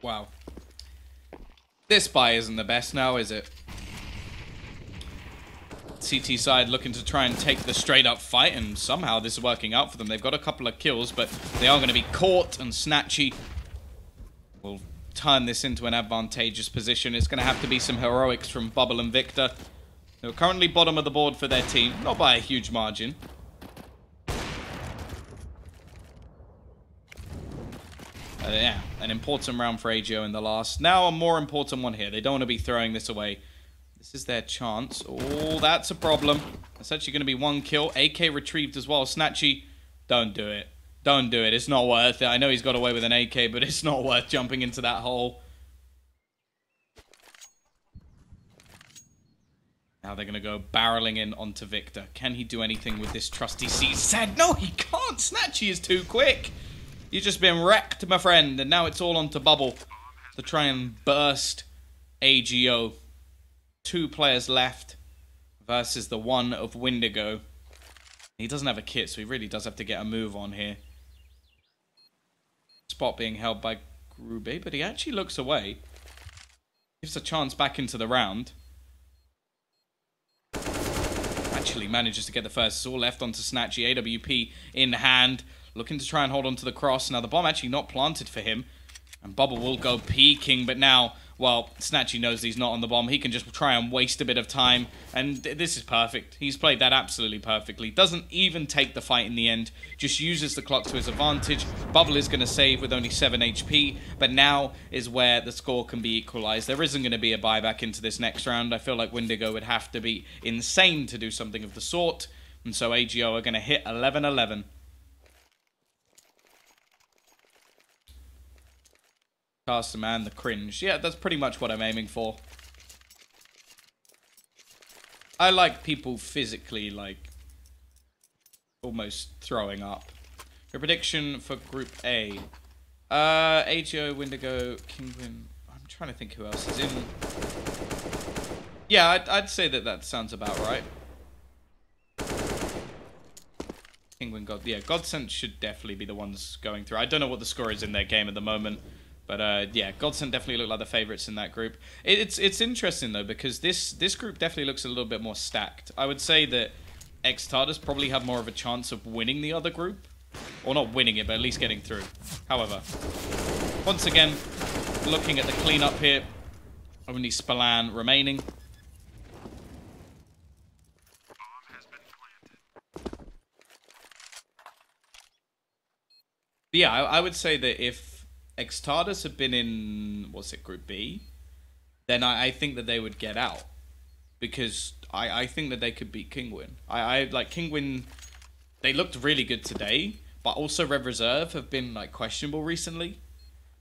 Wow. This buy isn't the best now, is it? CT side looking to try and take the straight up fight, and somehow this is working out for them. They've got a couple of kills, but they are going to be caught, and Snatchy will turn this into an advantageous position. It's going to have to be some heroics from Bubble and Victor. They're currently bottom of the board for their team, not by a huge margin. Yeah, an important round for AGO in the last. Now a more important one here. They don't want to be throwing this away. This is their chance. Oh, that's a problem. That's actually going to be one kill. AK retrieved as well. Snatchy, don't do it. Don't do it. It's not worth it. I know he's got away with an AK, but it's not worth jumping into that hole. Now they're going to go barreling in onto Victor. Can he do anything with this trusty C-Sad? No, he can't. Snatchy is too quick. You've just been wrecked, my friend. And now it's all onto Bubble to try and burst AGO. 2 players left versus the one of Windigo. He doesn't have a kit, so he really does have to get a move on here. Spot being held by Grube, but he actually looks away. Gives a chance back into the round. Actually manages to get the first. It's all left onto Snatchy. AWP in hand. Looking to try and hold on to the cross. Now the bomb actually not planted for him. And Bubble will go peeking, but now, well, Snatchy knows he's not on the bomb. He can just try and waste a bit of time. And this is perfect. He's played that absolutely perfectly. Doesn't even take the fight in the end. Just uses the clock to his advantage. Bubble is going to save with only 7 HP. But now is where the score can be equalized. There isn't going to be a buyback into this next round. I feel like Windigo would have to be insane to do something of the sort. And so AGO are going to hit 11-11. Caster man, the cringe. Yeah, that's pretty much what I'm aiming for. I like people physically, like, almost throwing up. Your prediction for Group A. AGO, Windigo, Kingwin. I'm trying to think who else is in. Yeah, I'd say that sounds about right. Kingwin, Godsent should definitely be the ones going through. I don't know what the score is in their game at the moment, but yeah, Godsent definitely look like the favorites in that group. It's interesting though, because this group definitely looks a little bit more stacked. I would say that X-Tardus probably have more of a chance of winning the other group, or not winning it, but at least getting through. However, once again, looking at the cleanup here, only Spallan remaining. Yeah, I would say that if X-Tardus had been in, what's it, Group B, then I think that they would get out. Because I think that they could beat Kingwin. I like Kingwin, they looked really good today, but also Rev Reserve have been like questionable recently.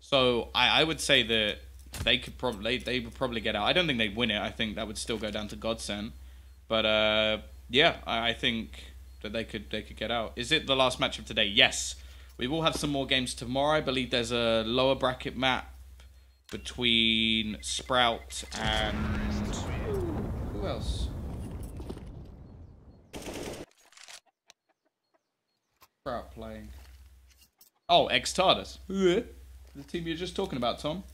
So I would say that they would probably get out. I don't think they'd win it. I think that would still go down to Godsend. But yeah, I think that they could get out. Is it the last match of today? Yes. We will have some more games tomorrow. I believe there's a lower bracket map between Sprout and who else? Sprout playing. Oh, X-Tardus. The team you're just talking about, Tom.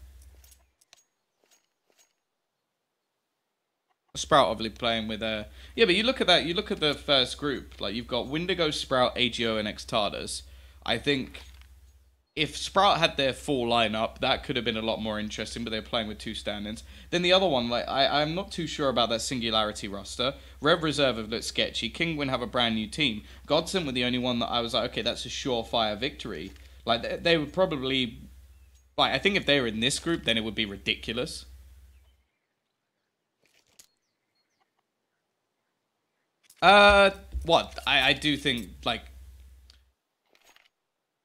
Sprout obviously playing with yeah, but you look at that. You look at the first group. Like you've got Windigo, Sprout, AGO, and X-Tardus. I think if Sprout had their full lineup, that could have been a lot more interesting, but they're playing with two stand-ins. Then the other one, like I'm not too sure about that Singularity roster. Rev Reserve have looked sketchy. Kingwin have a brand new team. Godsend were the only one that I was like, okay, that's a surefire victory. Like they would probably, like I think if they were in this group, then it would be ridiculous. What? I do think, like,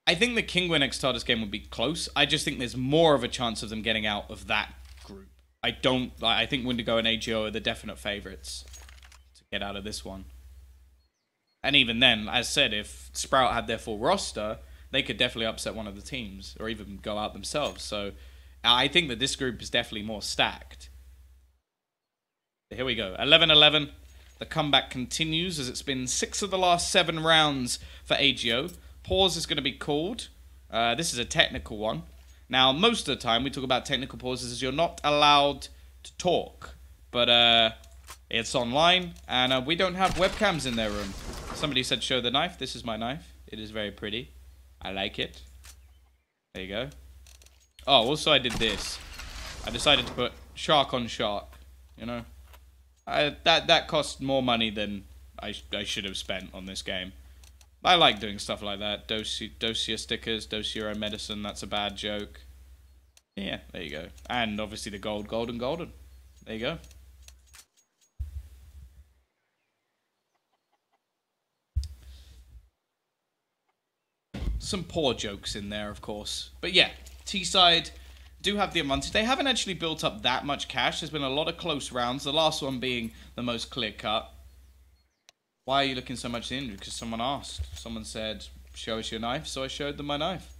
I think the Kingwin X-Tardus game would be close. I just think there's more of a chance of them getting out of that group. I think Windigo and AGO are the definite favorites to get out of this one. And even then, as said, if Sprout had their full roster, they could definitely upset one of the teams, or even go out themselves. So I think that this group is definitely more stacked. Here we go, 11-11. The comeback continues as it's been 6 of the last 7 rounds for AGO. Pause is going to be called. This is a technical one. Now, most of the time, we talk about technical pauses as you're not allowed to talk. But it's online, and we don't have webcams in their room. Somebody said, show the knife. This is my knife. It is very pretty. I like it. There you go. Oh, also I did this. I decided to put shark on shark. You know? That cost more money than I should have spent on this game. I like doing stuff like that. Dose your stickers, dose your own medicine. That's a bad joke. Yeah, there you go. And obviously the gold. There you go. Some poor jokes in there, of course. But yeah, T-side do have the advantage. They haven't actually built up that much cash. There's been a lot of close rounds. The last one being the most clear-cut. Why are you looking so much in? Because someone asked. Someone said, show us your knife, so I showed them my knife.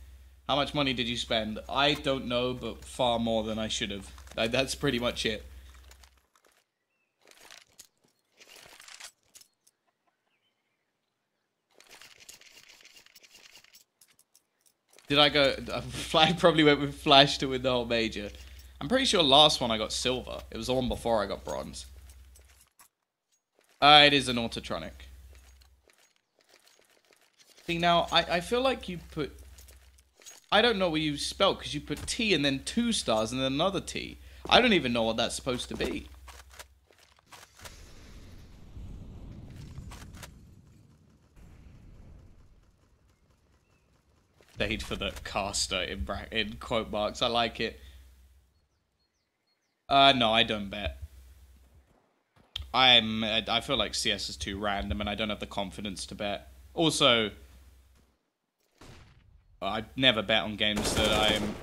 How much money did you spend? I don't know, but far more than I should have. That's pretty much it. Did I go... I probably went with Flash to win the whole major. I'm pretty sure last one I got silver. It was the one before I got bronze. It is an Autotronic. See, now, I feel like you put... I don't know what you spelled, because you put T and then 2 stars and then another T. I don't even know what that's supposed to be. Stayed for the caster in quote marks. I like it. No, I don't bet. I feel like CS is too random and I don't have the confidence to bet. Also, I never bet on games that I'm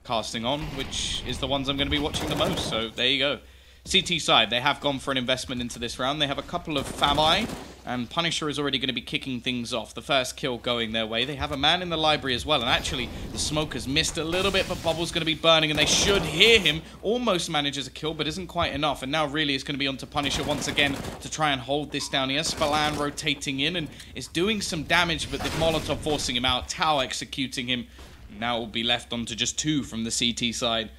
casting on, which is the ones I'm going to be watching the most. So there you go. CT side, they have gone for an investment into this round. They have a couple of Famai And Punisher is already going to be kicking things off. The first kill going their way. They have a man in the library as well. And actually, the smoke has missed a little bit, but Bubble's going to be burning. And they should hear him. Almost manages a kill, but isn't quite enough. And now really it's going to be onto Punisher once again to try and hold this down. He has Spallan rotating in and is doing some damage, but the Molotov forcing him out. Tau executing him. Now will be left onto just 2 from the CT side.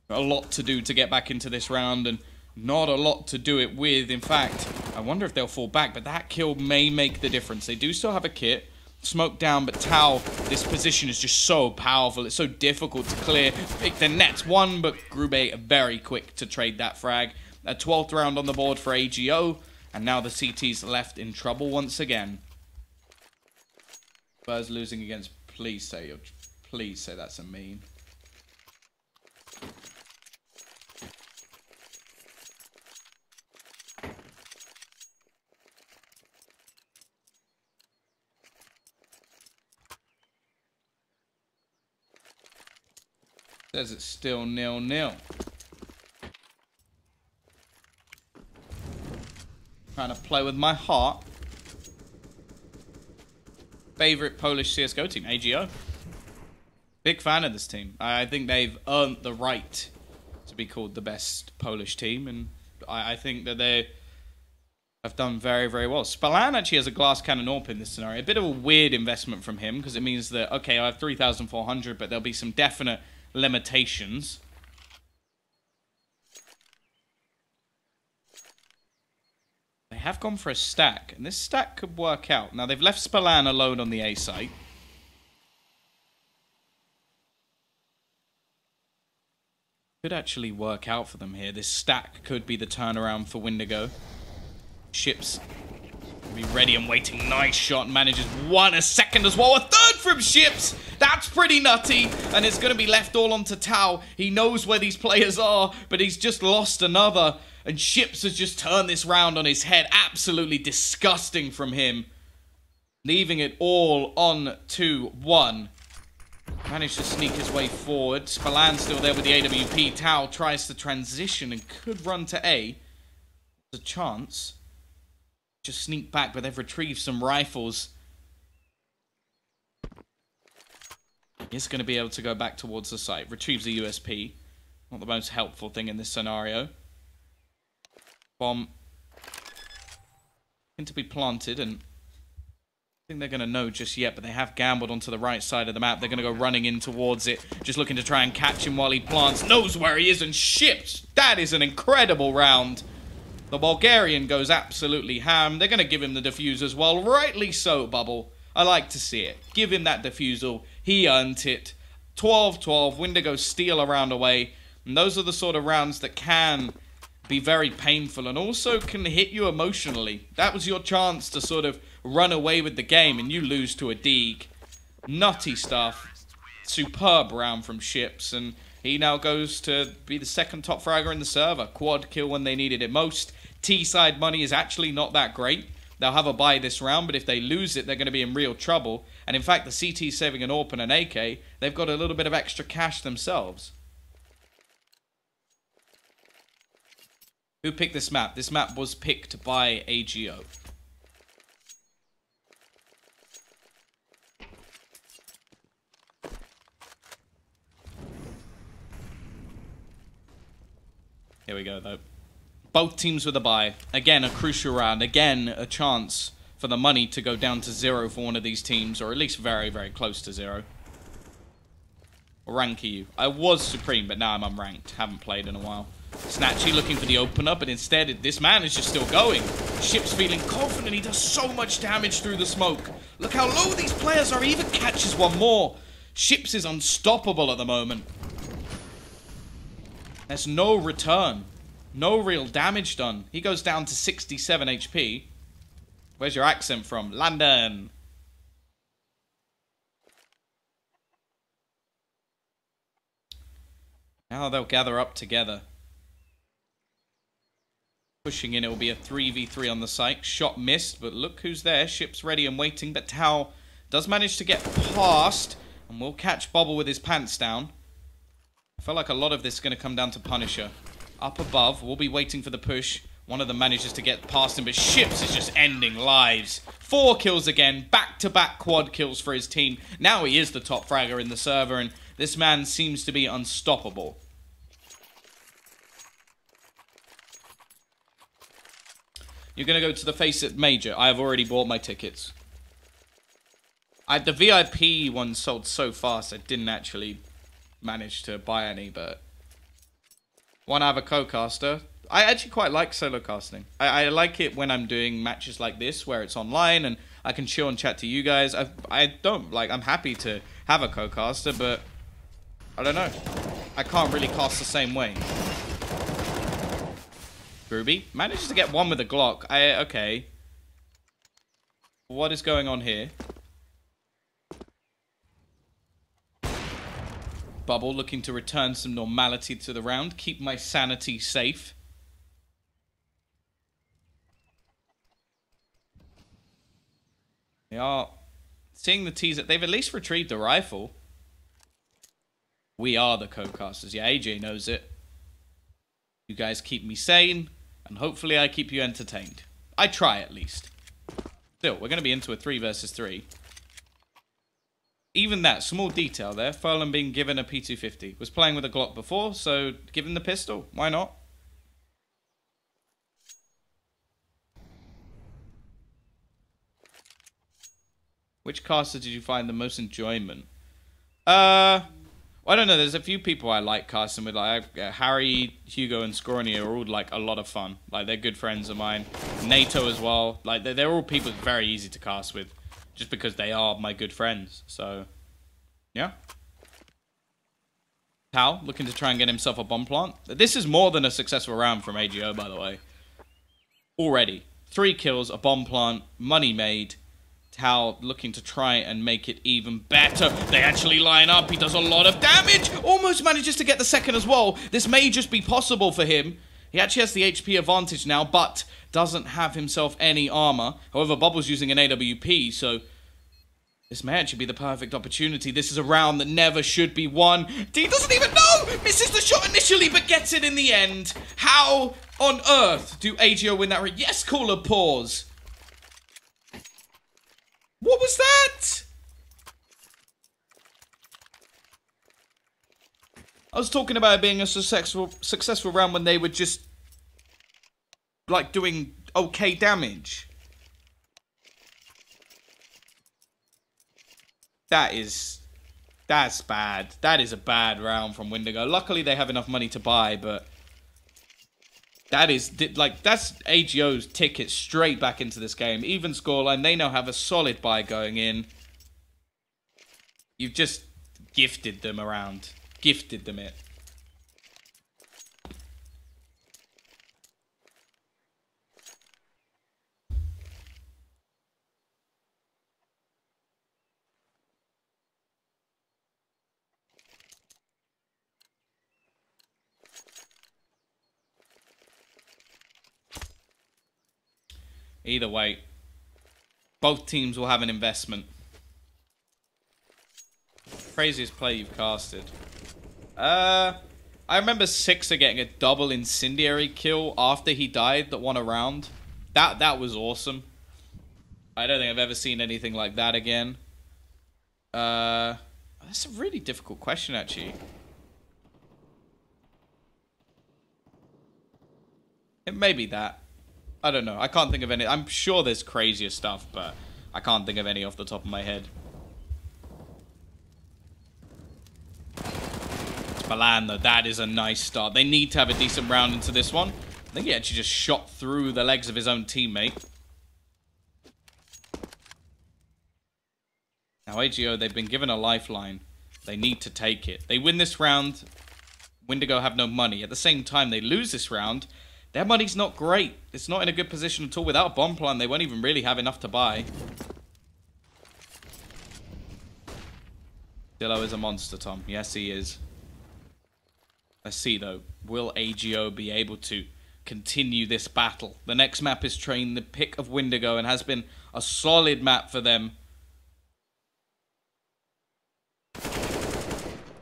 A lot to do to get back into this round, and not a lot to do it with. In fact, I wonder if they'll fall back, but that kill may make the difference. They do still have a kit. Smoke down, but Tau, this position is just so powerful. It's so difficult to clear. Pick the nets 1, but Grube very quick to trade that frag. A 12th round on the board for AGO, and now the CT's left in trouble once again. Spurs losing against, please say that's a mean. Says it's still 0-0. Trying to play with my heart. Favorite Polish CSGO team, AGO. Big fan of this team. I think they've earned the right to be called the best Polish team, and I think that they have done very, very well. Spallan actually has a glass cannon AWP in this scenario. A bit of a weird investment from him, because it means that, okay, I have 3,400, but there'll be some definite limitations. They have gone for a stack, and this stack could work out. Now, they've left Spallan alone on the A site. Could actually work out for them here. This stack could be the turnaround for Windigo. Ships be ready and waiting. Nice shot. Manages 1 a second as well. A 3rd from Ships. That's pretty nutty. And it's going to be left all onto Tau. He knows where these players are, but he's just lost another. And Ships has just turned this round on his head. Absolutely disgusting from him. Leaving it all on 2-1. Managed to sneak his way forward. Spallan still there with the AWP. Tau tries to transition and could run to A. There's a chance. Just sneak back, but they've retrieved some rifles. He's going to be able to go back towards the site. Retrieves a USP. Not the most helpful thing in this scenario. Bomb. Going to be planted, and I think they're going to know just yet, but they have gambled onto the right side of the map. They're going to go running in towards it, just looking to try and catch him while he plants. Knows where he is and ships. That is an incredible round. The Bulgarian goes absolutely ham. They're going to give him the defuse as well. Rightly so, Bubble. I like to see it. Give him that defusal. He earned it. 12-12. Windigo steal a round away. And those are the sort of rounds that can be very painful and also can hit you emotionally. That was your chance to sort of run away with the game, and you lose to a Deeg. Nutty stuff. Superb round from Ships, and he now goes to be the 2nd top fragger in the server. Quad kill when they needed it most. T-side money is actually not that great. They'll have a buy this round, but if they lose it, they're going to be in real trouble. And in fact, the CT's saving an AWP and an AK. They've got a little bit of extra cash themselves. Who picked this map? This map was picked by AGO. Here we go, though. Both teams with a buy. Again, a crucial round. Again, a chance for the money to go down to 0 for one of these teams, or at least very, very close to 0. What rank are you? I was Supreme, but now I'm unranked. Haven't played in a while. Snatchy looking for the opener, but instead, this man is just still going. Ship's feeling confident. He does so much damage through the smoke. Look how low these players are. He even catches one more. Ships is unstoppable at the moment. There's no return. No real damage done. He goes down to 67 HP. Where's your accent from? London. Now they'll gather up together. Pushing in, it will be a 3v3 on the site. Shot missed, but look who's there. Ship's ready and waiting, but Tau does manage to get past and will catch Bobble with his pants down. I feel like a lot of this is going to come down to Punisher. Up above, we'll be waiting for the push. One of them manages to get past him, but Ships is just ending lives. 4 kills again, back-to-back quad kills for his team. Now he is the top fragger in the server, and this man seems to be unstoppable. You're going to go to the Face It Major. I have already bought my tickets. The VIP one sold so fast I didn't actually manage to buy any, but... Want to have a co-caster? I actually quite like solo casting. I like it when I'm doing matches like this, where it's online, and I can chill and chat to you guys. I don't, like, I'm happy to have a co-caster, but... I don't know. I can't really cast the same way. Ruby manages to get one with a Glock. Okay. What is going on here? Bubble looking to return some normality to the round. Keep my sanity safe. They are seeing the teaser. They've at least retrieved the rifle. We are the co-casters. Yeah, AJ knows it. You guys keep me sane, and hopefully I keep you entertained. I try, at least. Still, we're going to be into a 3 versus 3. Even that small detail there, Furlan being given a P250. Was playing with a Glock before, so give him the pistol. Why not? Which caster did you find the most enjoyment? I don't know. There's a few people I like casting with. Like Harry, Hugo, and Scrawny are all like a lot of fun. Like they're good friends of mine. NATO as well. Like they're all people very easy to cast with, just because they are my good friends. So, yeah. Tao looking to try and get himself a bomb plant. This is more than a successful round from AGO, by the way. Already 3 kills, a bomb plant, money made. Tao looking to try and make it even better. They actually line up. He does a lot of damage. Almost manages to get the second as well. This may just be possible for him. He actually has the HP advantage now, but doesn't have himself any armor. However, Bubble's using an AWP, so this may actually be the perfect opportunity. This is a round that never should be won. D doesn't even know! Misses the shot initially, but gets it in the end. How on earth do AGO win that? Yes, caller, pause. What was that? I was talking about it being a successful round when they were just like doing okay damage. That's bad. That is a bad round from Windigo. Luckily they have enough money to buy, but that's AGO's ticket straight back into this game. Even scoreline, they now have a solid buy going in. You've just gifted them around. Gifted them it. Either way, both teams will have an investment. Craziest play you've casted. I remember Sixer getting a double incendiary kill after he died that won a round. That was awesome. I don't think I've ever seen anything like that again. That's a really difficult question, actually. It may be that. I don't know. I can't think of any. I'm sure there's crazier stuff, but I can't think of any off the top of my head. Milan, though, that is a nice start. They need to have a decent round into this one. I think he actually just shot through the legs of his own teammate. Now, AGO, they've been given a lifeline. They need to take it. They win this round. Windigo have no money. At the same time, they lose this round. Their money's not great. It's not in a good position at all. Without a bomb plan, they won't even really have enough to buy. Dillo is a monster, Tom. Yes, he is. Let's see, though. Will AGO be able to continue this battle? The next map is Train, the pick of Windigo, and has been a solid map for them.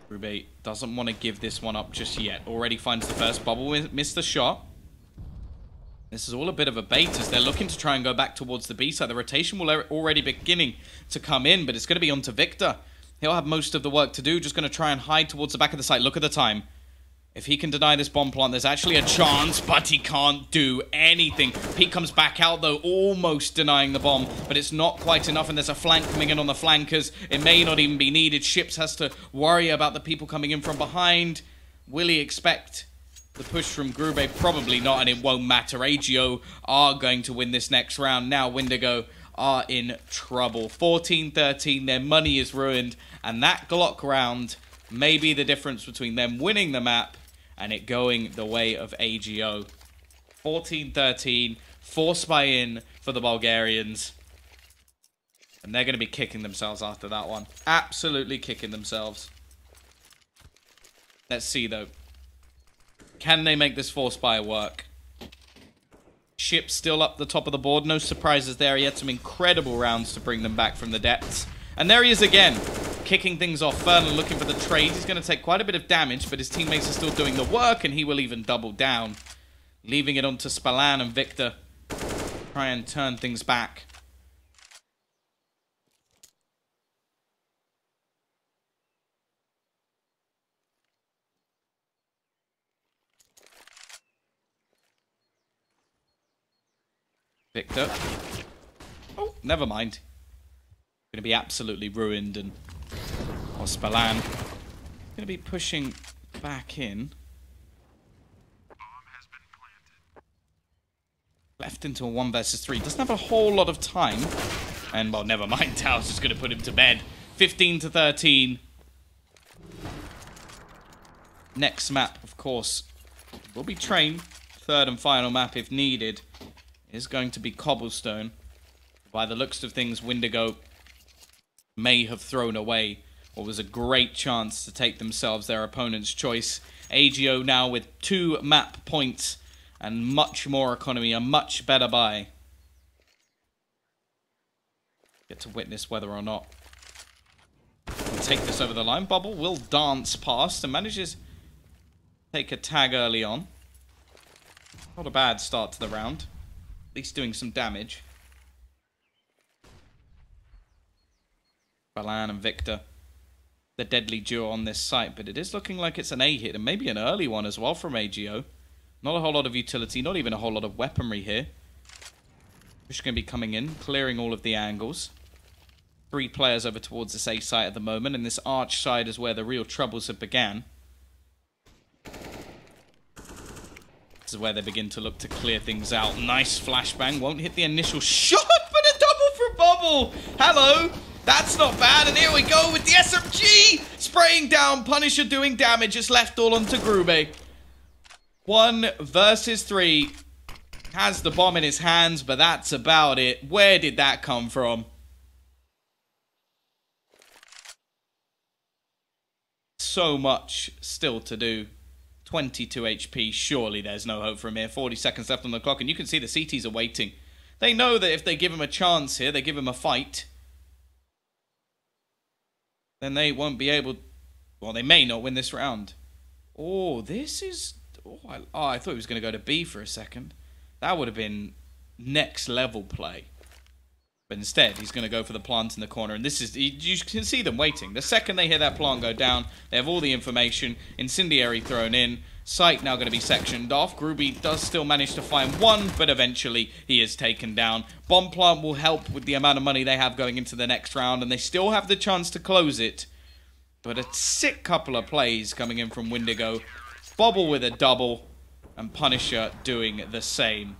Rube doesn't want to give this one up just yet. Already finds the first bubble. Missed the shot. This is all a bit of a bait as they're looking to try and go back towards the B side. The rotation will already beginning to come in, but it's going to be onto Victor. He'll have most of the work to do, just going to try and hide towards the back of the site. Look at the time. If he can deny this bomb plant, there's actually a chance, but he can't do anything. Pete comes back out, though, almost denying the bomb, but it's not quite enough, and there's a flank coming in on the flankers. It may not even be needed. Ships has to worry about the people coming in from behind. Will he expect the push from Grube? Probably not, and it won't matter. AGO are going to win this next round. Now Windigo are in trouble. 14-13, their money is ruined, and that Glock round may be the difference between them winning the map and it going the way of AGO. 14-13, force buy-in for the Bulgarians. And they're going to be kicking themselves after that one. Absolutely kicking themselves. Let's see, though. Can they make this force buy work? Ship still up the top of the board. No surprises there. He had some incredible rounds to bring them back from the depths. And there he is again, kicking things off. Fernan looking for the trade. He's going to take quite a bit of damage, but his teammates are still doing the work, and he will even double down, leaving it onto Spallan and Victor. Try and turn things back. Victor. Oh, never mind. Going to be absolutely ruined, and Spallan going to be pushing back in. Left into a 1 versus 3. Doesn't have a whole lot of time. And, well, never mind. Tao's just going to put him to bed. 15-13. Next map, of course, will be Train. Third and final map, if needed, is going to be Cobblestone. By the looks of things, Windigo may have thrown away what was a great chance to take themselves their opponent's choice. AGO now with 2 map points and much more economy, a much better buy. Get to witness whether or not we'll take this over the line. Bubble will dance past and manages to take a tag early on. Not a bad start to the round. At least doing some damage. Balan and Victor, the deadly duo on this site, but it is looking like it's an A hit, and maybe an early one as well from AGO. Not a whole lot of utility, not even a whole lot of weaponry here. Just going to be coming in, clearing all of the angles. 3 players over towards this A site at the moment, and this arch side is where the real troubles have began. This is where they begin to look to clear things out. Nice flashbang, won't hit the initial shot, but a double for Bubble! Hello! That's not bad, and here we go with the SMG! Spraying down, Punisher doing damage, it's left all onto Grube. 1 versus 3. Has the bomb in his hands, but that's about it. Where did that come from? So much still to do. 22 HP, surely there's no hope from here. 40 seconds left on the clock, and you can see the CTs are waiting. They know that if they give him a chance here, they give him a fight, then they won't be able... Well, they may not win this round. Oh, this is... Oh, I thought he was going to go to B for a second. That would have been next level play. But instead, he's going to go for the plant in the corner. And this is... You can see them waiting. The second they hear that plant go down, they have all the information. Incendiary thrown in. Site now going to be sectioned off. Grube does still manage to find one, but eventually he is taken down. Bomb plant will help with the amount of money they have going into the next round, and they still have the chance to close it. But a sick couple of plays coming in from Windigo. Bobble with a double, and Punisher doing the same.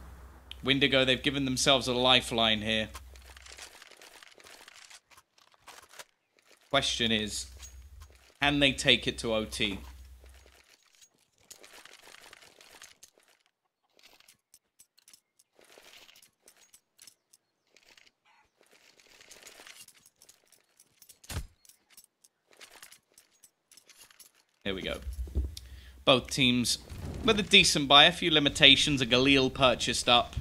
Windigo, they've given themselves a lifeline here. Question is, can they take it to OT? Here we go. Both teams with a decent buy, a few limitations. A Galil purchased up.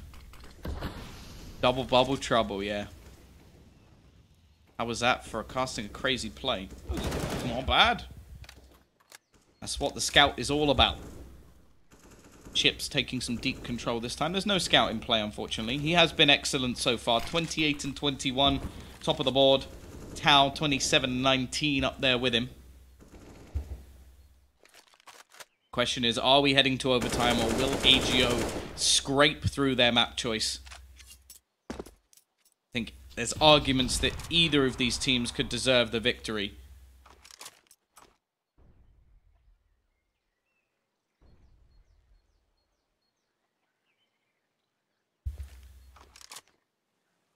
Double bubble trouble, yeah. How was that for casting a crazy play? Not bad. That's what the scout is all about. Chips taking some deep control this time. There's no scout in play, unfortunately. He has been excellent so far. 28 and 21, top of the board. Tau 27-19 up there with him. Question is, are we heading to overtime, or will AGO scrape through their map choice? I think there's arguments that either of these teams could deserve the victory.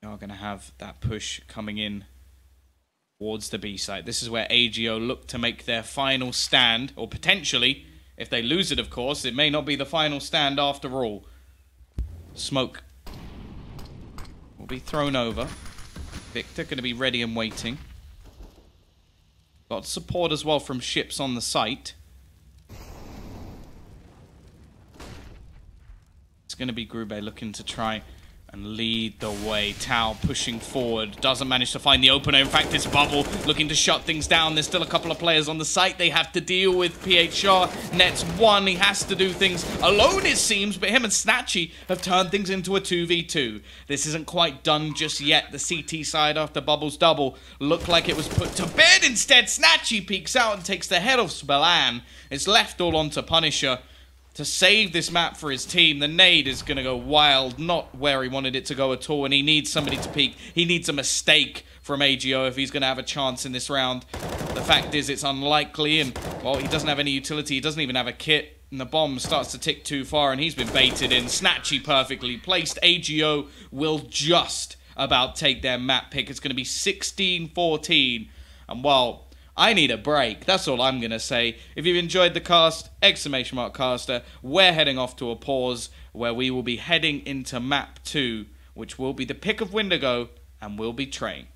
We are going to have that push coming in towards the B site. This is where AGO look to make their final stand, or potentially, if they lose it, of course, it may not be the final stand after all. Smoke will be thrown over. Victor going to be ready and waiting. Got support as well from ships on the site. It's going to be Grube looking to try and lead the way. Tau pushing forward. Doesn't manage to find the opener. In fact, it's Bubble looking to shut things down. There's still a couple of players on the site they have to deal with. PHR nets one. He has to do things alone, it seems, but him and Snatchy have turned things into a 2v2. This isn't quite done just yet. The CT side after Bubble's double looked like it was put to bed. Instead, Snatchy peeks out and takes the head off Spallan. It's left all onto Punisher to save this map for his team. The nade is going to go wild, not where he wanted it to go at all, and he needs somebody to peek. He needs a mistake from AGO if he's going to have a chance in this round. The fact is, it's unlikely, and, well, he doesn't have any utility. He doesn't even have a kit, and the bomb starts to tick too far, and he's been baited in. Snatchy perfectly placed. AGO will just about take their map pick. It's going to be 16-14, and, well, I need a break. That's all I'm going to say. If you've enjoyed the cast, !caster, we're heading off to a pause where we will be heading into map 2, which will be the pick of Windigo and will be Train.